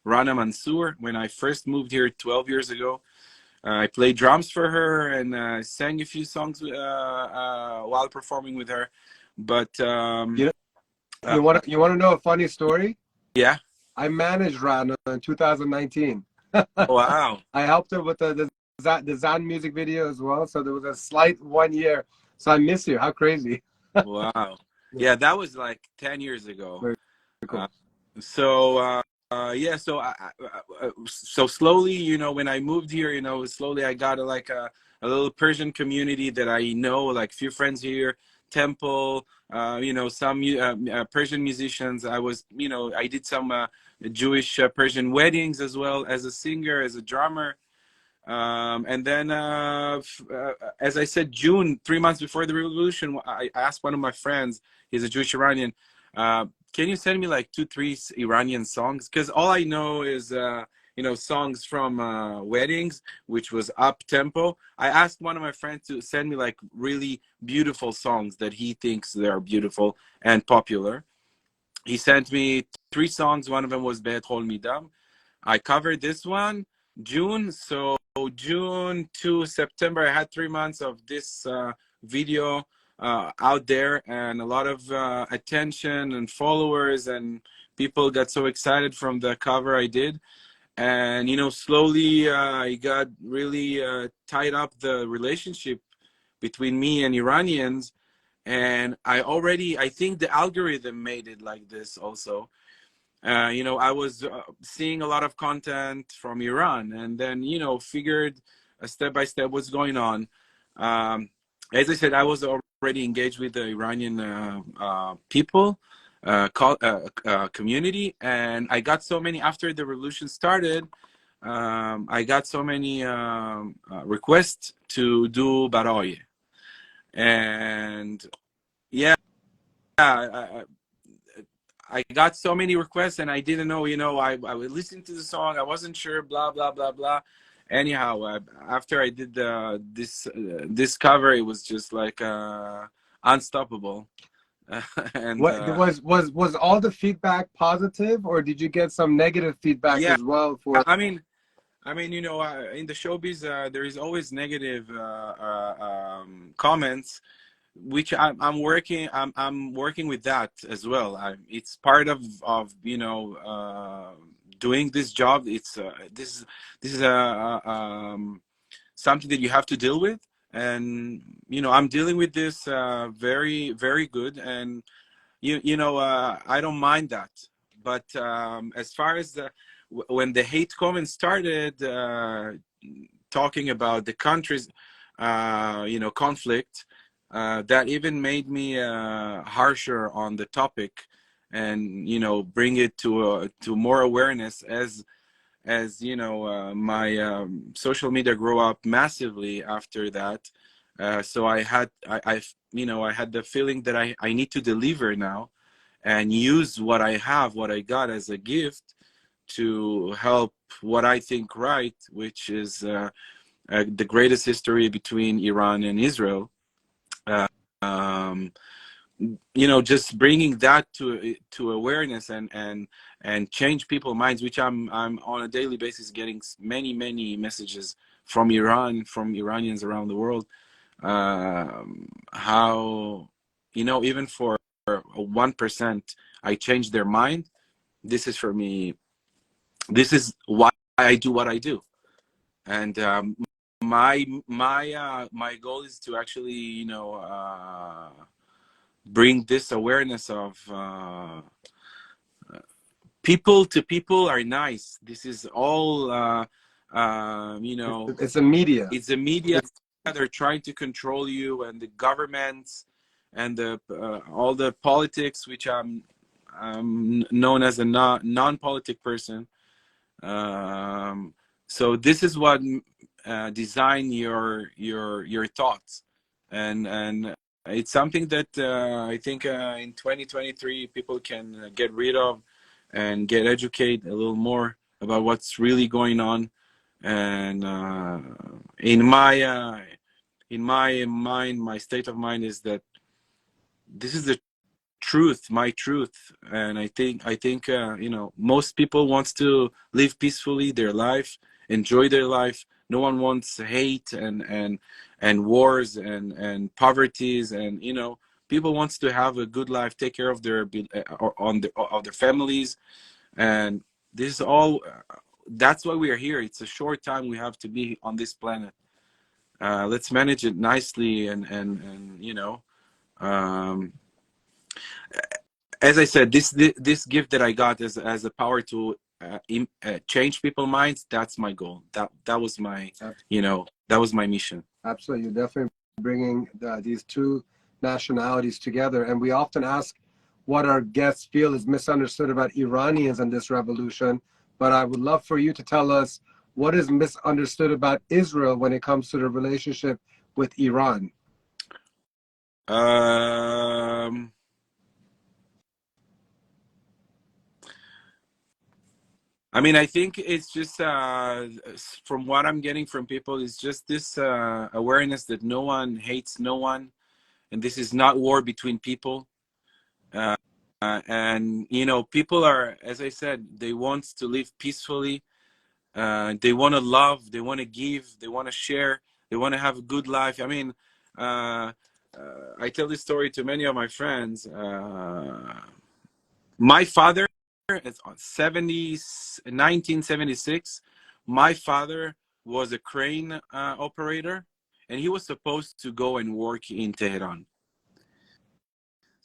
Rana Mansour when I first moved here 12 years ago. I played drums for her and sang a few songs while performing with her. But
You you want to know a funny story?
yeah.
I managed Rana in 2019.
Wow.
I helped her with the Zan music video as well. So there was a slight 1 year. So I miss you. How crazy.
Wow. Yeah, that was like 10 years ago.
Very cool.
So yeah, so so slowly, you know, when I moved here, you know, slowly I got a little Persian community that I know, like few friends here, Temple, you know, some Persian musicians. I was, you know, I did some Jewish Persian weddings as well as a singer, as a drummer. And then, as I said, June, 3 months before the revolution, I asked one of my friends, he's a Jewish Iranian, can you send me like 2, 3 Iranian songs? Because all I know is, you know, songs from weddings, which was up tempo. I asked one of my friends to send me like really beautiful songs that he thinks they are beautiful and popular. He sent me 3 songs. One of them was Bet Hol Midam. I covered this one, June. So June to September, I had 3 months of this video out there, and a lot of attention and followers, and people got so excited from the cover I did. And, you know, slowly I got really tied up the relationship between me and Iranians. And I think the algorithm made it like this also. You know, I was seeing a lot of content from Iran, and then, you know, figured step by step what's going on. As I said, I was already engaged with the Iranian people, community, and I got so many, after the revolution started, I got so many requests to do Baraye. And yeah, I got so many requests, and I didn't know, you know, I was listening to the song, I wasn't sure, blah blah blah blah. Anyhow, after I did this cover, it was just like unstoppable. And
What was all the feedback positive, or did you get some negative feedback
yeah,
as well? For
I mean, you know, in the showbiz, there is always negative comments, which I'm working with that as well. It's part of you know, doing this job. It's this is something that you have to deal with, and you know, I'm dealing with this very very good, and you know, I don't mind that. But as far as when the hate comments started, talking about the country's you know, conflict, that even made me harsher on the topic, and, you know, bring it to more awareness, as you know, my social media grew up massively after that. So I you know, I had the feeling that I need to deliver now, and use what I have, what I got as a gift, to help what I think right, which is the greatest history between Iran and Israel. Um, you know, just bringing that to awareness, and change people's minds, which I'm on a daily basis getting many messages from Iran, from Iranians around the world, how, you know, even for 1% I changed their mind. This is, for me, this is why I do what I do. And my goal is to actually, you know, bring this awareness of people to people are nice. This is all you know,
it's a media.
it's a media. They're trying to control you, and the governments, and the all the politics, which I'm known as a non-politic person. So this is what design your thoughts, and it's something that I think in 2023 people can get rid of, and get educated a little more about what's really going on. And in my mind, my state of mind is that this is the truth, my truth. And I think you know, most people wants to live peacefully their life, enjoy their life, No one wants hate and wars and poverties, and people wants to have a good life, take care of of their families, and this is all. That's why we are here. It's a short time we have to be on this planet. Let's manage it nicely, and um, as I said, this gift that I got as a power to change people's minds. That's my goal. That was my that was my mission.
Absolutely, you're definitely bringing these two nationalities together. And we often ask what our guests feel is misunderstood about Iranians and this revolution. But I would love for you to tell us what is misunderstood about Israel when it comes to the relationship with Iran.
I mean, I think it's just from what I'm getting from people, it's just this awareness that no one hates no one, and this is not war between people. And people are, as I said, they want to live peacefully. They want to love, they want to give, they want to share, they want to have a good life. I mean, I tell this story to many of my friends. My father, it's 1976. My father was a crane operator, and he was supposed to go and work in Tehran.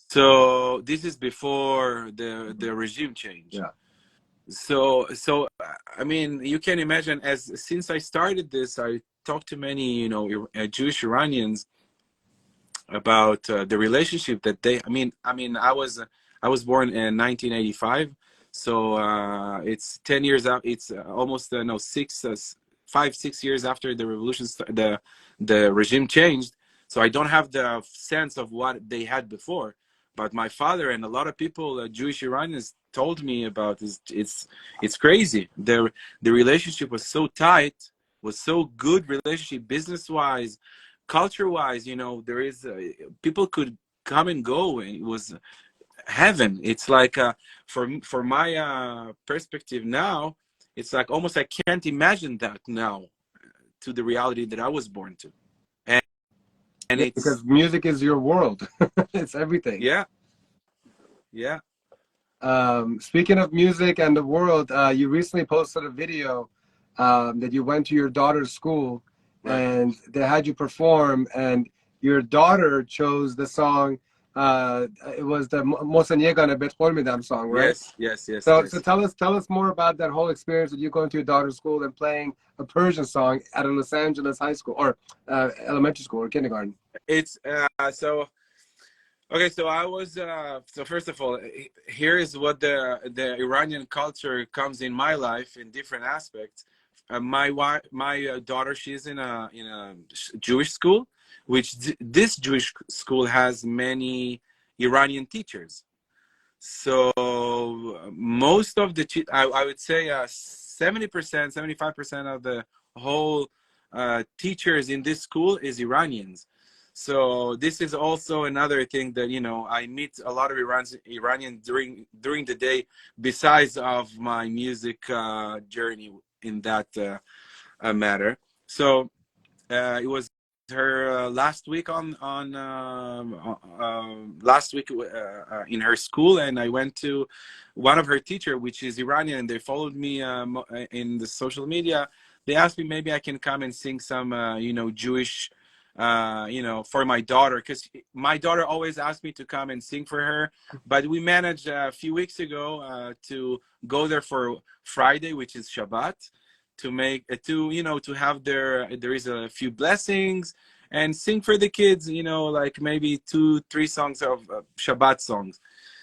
So this is before the regime change.
Yeah.
So I mean, you can imagine, since I started this, I talked to many Jewish Iranians about the relationship that they. I mean, I was born in 1985, so it's 10 years out. It's almost 5-6 years after the revolution, the regime changed. So I don't have the sense of what they had before. But my father and a lot of people, Jewish Iranians, told me about this. It's crazy. The relationship was so tight, was so good relationship, business wise, culture wise. There is people could come and go, and it was heaven. It's like for my perspective now, it's like almost I can't imagine that now to the reality that I was born to. And
yeah, because music is your world. It's everything.
Yeah.
Speaking of music and the world, you recently posted a video that you went to your daughter's school,
right,
and they had you perform, and your daughter chose the song. It was the Mosanyegana Bet Hormidam song, right?
Yes.
So tell us more about that whole experience of you going to your daughter's school and playing a Persian song at a Los Angeles high school or elementary school or kindergarten.
It's so okay. So I was so first of all, here is what the Iranian culture comes in my life in different aspects. My daughter, she's in a Jewish school, which this Jewish school has many Iranian teachers. So most of the I would say 70%, 75% of the whole teachers in this school is Iranians. So this is also another thing that I meet a lot of Iranians during the day, besides of my music journey in that matter. So it was her last week last week in her school, and I went to one of her teacher, which is Iranian, and they followed me in the social media. They asked me maybe I can come and sing some Jewish for my daughter, because my daughter always asked me to come and sing for her. But we managed a few weeks ago to go there for Friday, which is Shabbat, to make to have there is a few blessings and sing for the kids, like maybe 2-3 songs of Shabbat songs.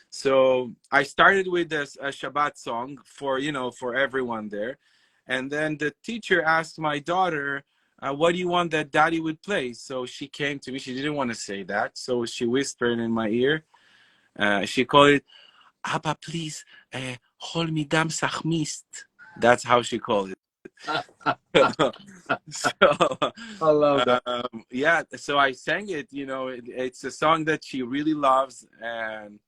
So I started with a Shabbat song for everyone there, and then the teacher asked my daughter, what do you want that daddy would play? So she came to me. She didn't want to say that, so she whispered in my ear. She called it, Abba, please, hold me dam sachmist. That's how she called it. So
I love that.
Yeah, so I sang it. It's a song that she really loves, and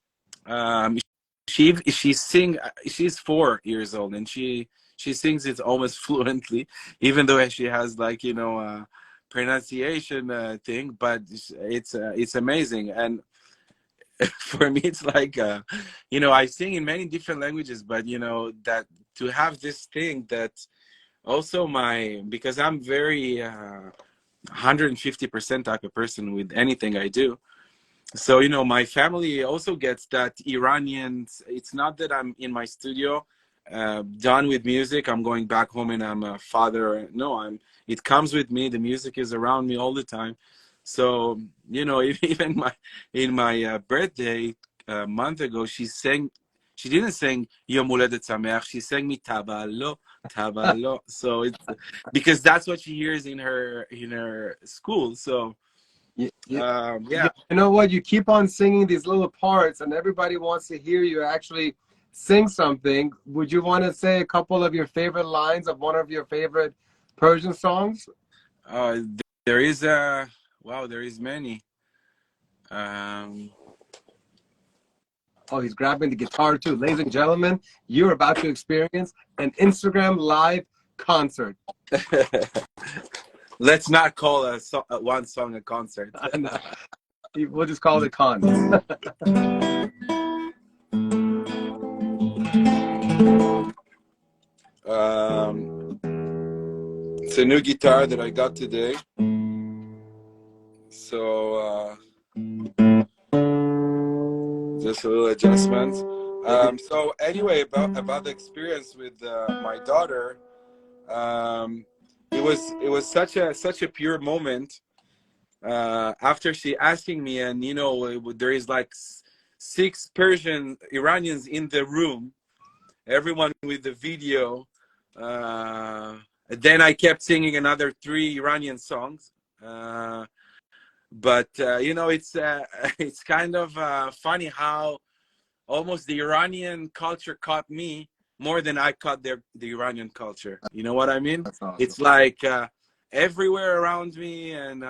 she's 4 years old, and she she sings it almost fluently, even though she has like, you know, pronunciation thing, but it's amazing. And for me, it's like, you know, I sing in many different languages, but you know, that to have this thing that also because I'm very 150% type of person with anything I do. So, you know, my family also gets that Iranians. It's not that I'm in my studio, done with music, I'm going back home and I'm a father. No, it comes with me. The music is around me all the time. So, you know, even in my birthday a month ago, she didn't sing Yom Huledet Sameach, she sang me Tabalo, Tabalo. So it's because that's what she hears in her school. So yeah.
You know what? You keep on singing these little parts, and everybody wants to hear you actually sing something. Would you want to say a couple of your favorite lines of one of your favorite Persian songs?
There is wow, there is many.
Oh, he's grabbing the guitar too. Ladies and gentlemen, you're about to experience an Instagram live concert.
Let's not call one song a concert.
We'll just call it con.
It's a new guitar that I got today. So just a little adjustment. So anyway, about the experience with my daughter, it was such a pure moment. After she asking me, and you know, there is like 6 Persian Iranians in the room, everyone with the video. Then I kept singing another 3 Iranian songs. But you know, it's kind of funny how almost the Iranian culture caught me more than I caught the Iranian culture. You know what I mean?
That's awesome.
It's like everywhere around me, and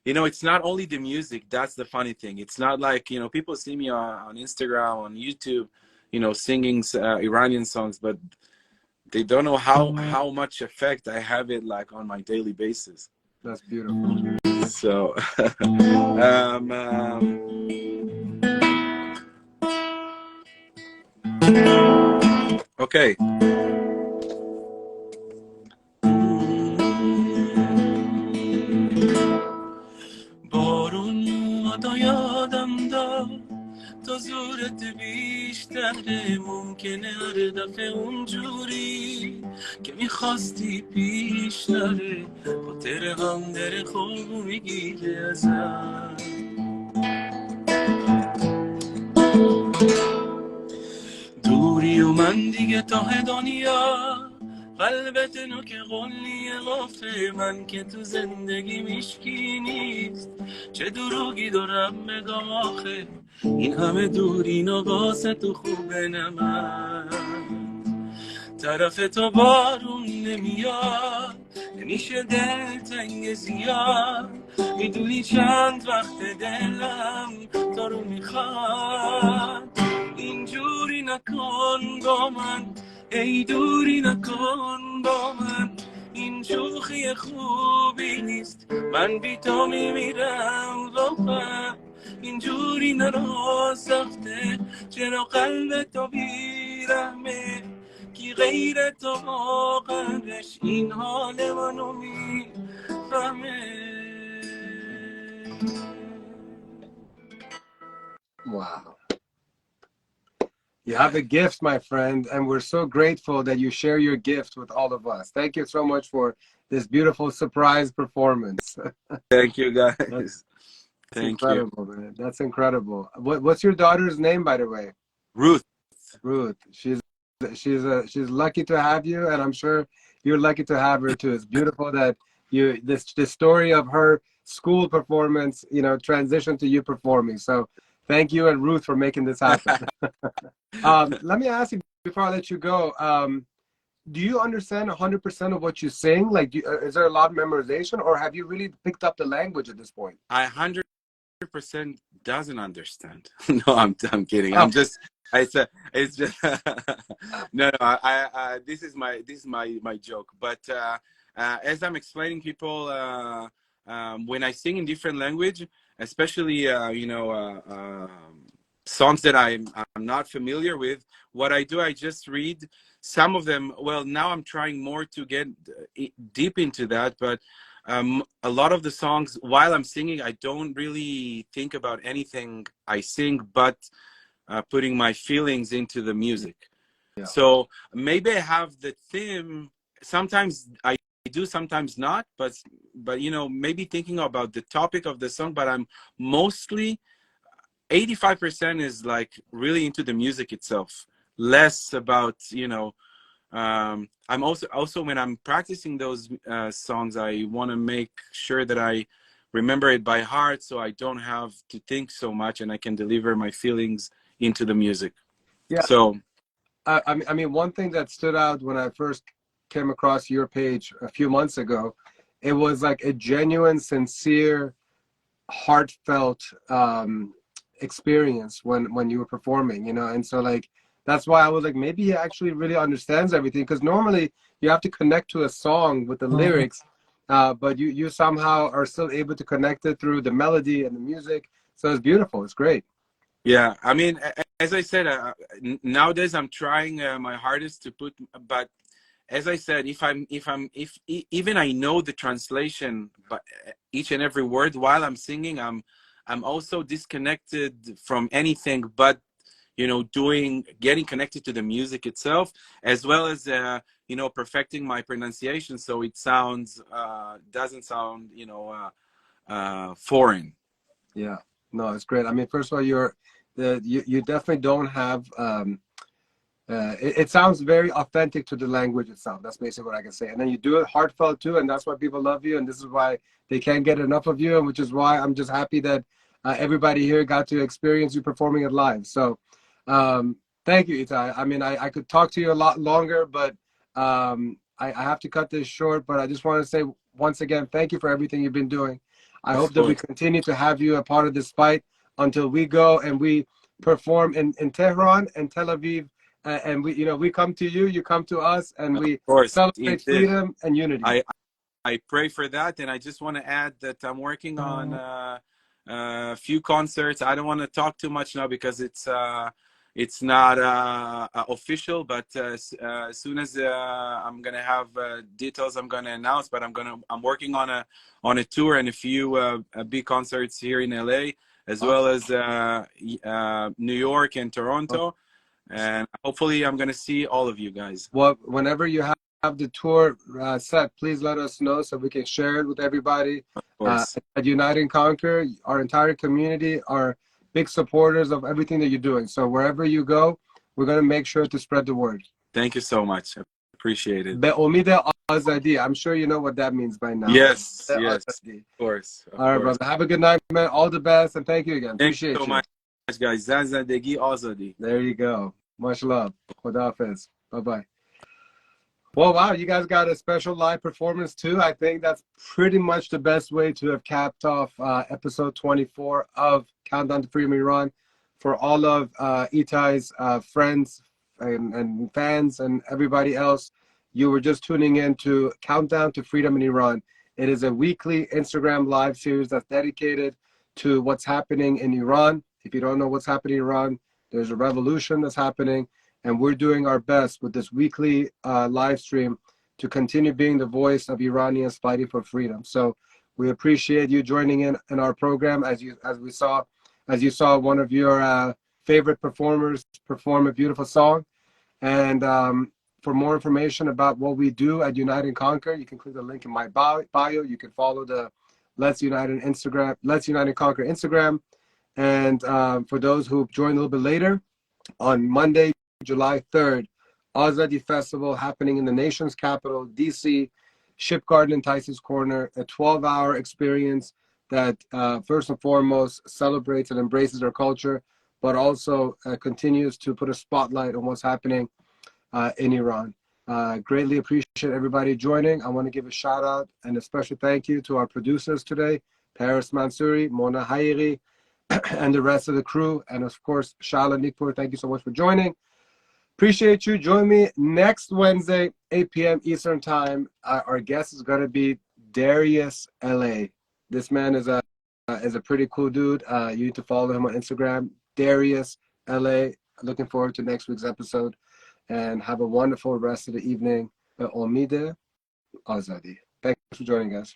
you know, it's not only the music. That's the funny thing. It's not like, you know, people see me on Instagram, on YouTube, you know, singing Iranian songs, but they don't know how much effect I have it like on my daily basis.
That's beautiful.
So okay.
تو زورت بیشتره ممکنه هر دفعه اونجوری که میخواستی پیش نره با تره هم داره خوب میگیره ازم دوری و من دیگه ته دنیا قلبت نوک قلی قفله من که تو زندگی میشکی نیست چه دروگی دارم بگم آخه این همه دوری نقاسه تو خوبه نمن طرف تو بارون نمیاد نمیشه دل تنگ زیاد میدونی چند وقت دلم تو رو میخواد اینجوری نکن با من ای دوری نکن با من این شوخی خوبی نیست من بی تو میمیرم واقعا اینجوری نرو سخته چرا قلب تو بیرحمه کی غیر تو واقعش این حال منو میفهمه
Wow. You have a gift, my friend, and we're so grateful that you share your gift with all of us. Thank you so much for this beautiful surprise performance.
Thank you, guys.
That's
Thank
incredible,
you.
man. That's incredible. What's your daughter's name, by the way?
Ruth.
Ruth. She's lucky to have you, and I'm sure you're lucky to have her too. It's beautiful that this story of her school performance, you know, transitioned to you performing. So thank you and Ruth for making this happen. Let me ask you before I let you go. Do you understand 100% of what you sing? Like, is there a lot of memorization, or have you really picked up the language at this point?
I 100% 100% doesn't understand. No, I'm kidding.
Oh.
It's just no. This is my joke. But as I'm explaining people, when I sing in different language, especially songs that I'm not familiar with, what I do, I just read some of them. Well, now I'm trying more to get deep into that, but a lot of the songs while I'm singing, I don't really think about anything I sing, but putting my feelings into the music.
Yeah.
So maybe I have the theme. Sometimes I do, sometimes not, but maybe thinking about the topic of the song, but I'm mostly 85% is like really into the music itself, less about I'm also when I'm practicing those songs, I want to make sure that I remember it by heart, so I don't have to think so much, and I can deliver my feelings into the music.
Yeah.
So
I mean, one thing that stood out when I first came across your page a few months ago, it was like a genuine, sincere, heartfelt experience when you were performing, and so like that's why I was like, maybe he actually really understands everything, because normally you have to connect to a song with the lyrics, but you somehow are still able to connect it through the melody and the music. So it's beautiful. It's great.
Yeah, I mean, as I said, nowadays I'm trying my hardest to put, but as I said, if even I know the translation, but each and every word while I'm singing, I'm also disconnected from anything but getting connected to the music itself, as well as perfecting my pronunciation so it doesn't sound foreign.
Yeah, no, it's great. I mean, first of all, you definitely don't have it sounds very authentic to the language itself. That's basically what I can say. And then you do it heartfelt too, and that's why people love you, and this is why they can't get enough of you, and which is why I'm just happy that everybody here got to experience you performing it live. So thank you, Itay. I mean, I could talk to you a lot longer, but I have to cut this short. But I just want to say once again, thank you for everything you've been doing. I hope that we continue to have you a part of this fight until we go and we perform in Tehran and Tel Aviv, and we come to you, you come to us, and we celebrate freedom and unity.
I pray for that, and I just want to add that I'm working on a few concerts. I don't want to talk too much now because it's not official, but as soon as I'm gonna have details, I'm gonna announce. But I'm working on a tour and a few big concerts here in LA, as well as New York and Toronto, and hopefully I'm gonna see all of you guys.
Well, whenever you have the tour set, please let us know so we can share it with everybody.
Of course.
At Unite and Conquer, our entire community are big supporters of everything that you're doing. So wherever you go, we're going to make sure to spread the word.
Thank you so much. I appreciate it.
Be'omid Azadi. I'm sure you know what that means by now.
Yes, yes, of course.
All right, brother. Have a good night, man. All the best, and thank you again. Appreciate you
so much, guys. Zandagi Azadi.
There you go. Much love. Khodafez. Bye-bye. Well, wow, you guys got a special live performance too. I think that's pretty much the best way to have capped off episode 24 of Countdown to Freedom Iran. For all of Itay's friends and fans and everybody else, you were just tuning in to Countdown to Freedom in Iran. It is a weekly Instagram live series that's dedicated to what's happening in Iran. If you don't know what's happening in Iran, there's a revolution that's happening. And we're doing our best with this weekly live stream to continue being the voice of Iranians fighting for freedom. So we appreciate you joining in our program as you saw one of your favorite performers perform a beautiful song. And for more information about what we do at Unite and Conquer, you can click the link in my bio. You can follow the Let's Unite and Conquer Instagram. And for those who joined a little bit later, on Monday, July 3rd, Azadi Festival happening in the nation's capital, DC, Ship Garden and Tyson's Corner, a 12-hour experience that first and foremost celebrates and embraces our culture, but also continues to put a spotlight on what's happening in Iran. Greatly appreciate everybody joining. I want to give a shout out and a special thank you to our producers today, Paris Mansouri, Mona Haghighi, and the rest of the crew. And of course, Shahla, Nikpour, thank you so much for joining. Appreciate you. Join me next Wednesday, 8 p.m. Eastern Time. Our guest is going to be Darius LA. This man is a pretty cool dude. You need to follow him on Instagram, Darius LA. Looking forward to next week's episode. And have a wonderful rest of the evening. Omide Azadi. Thanks for joining us.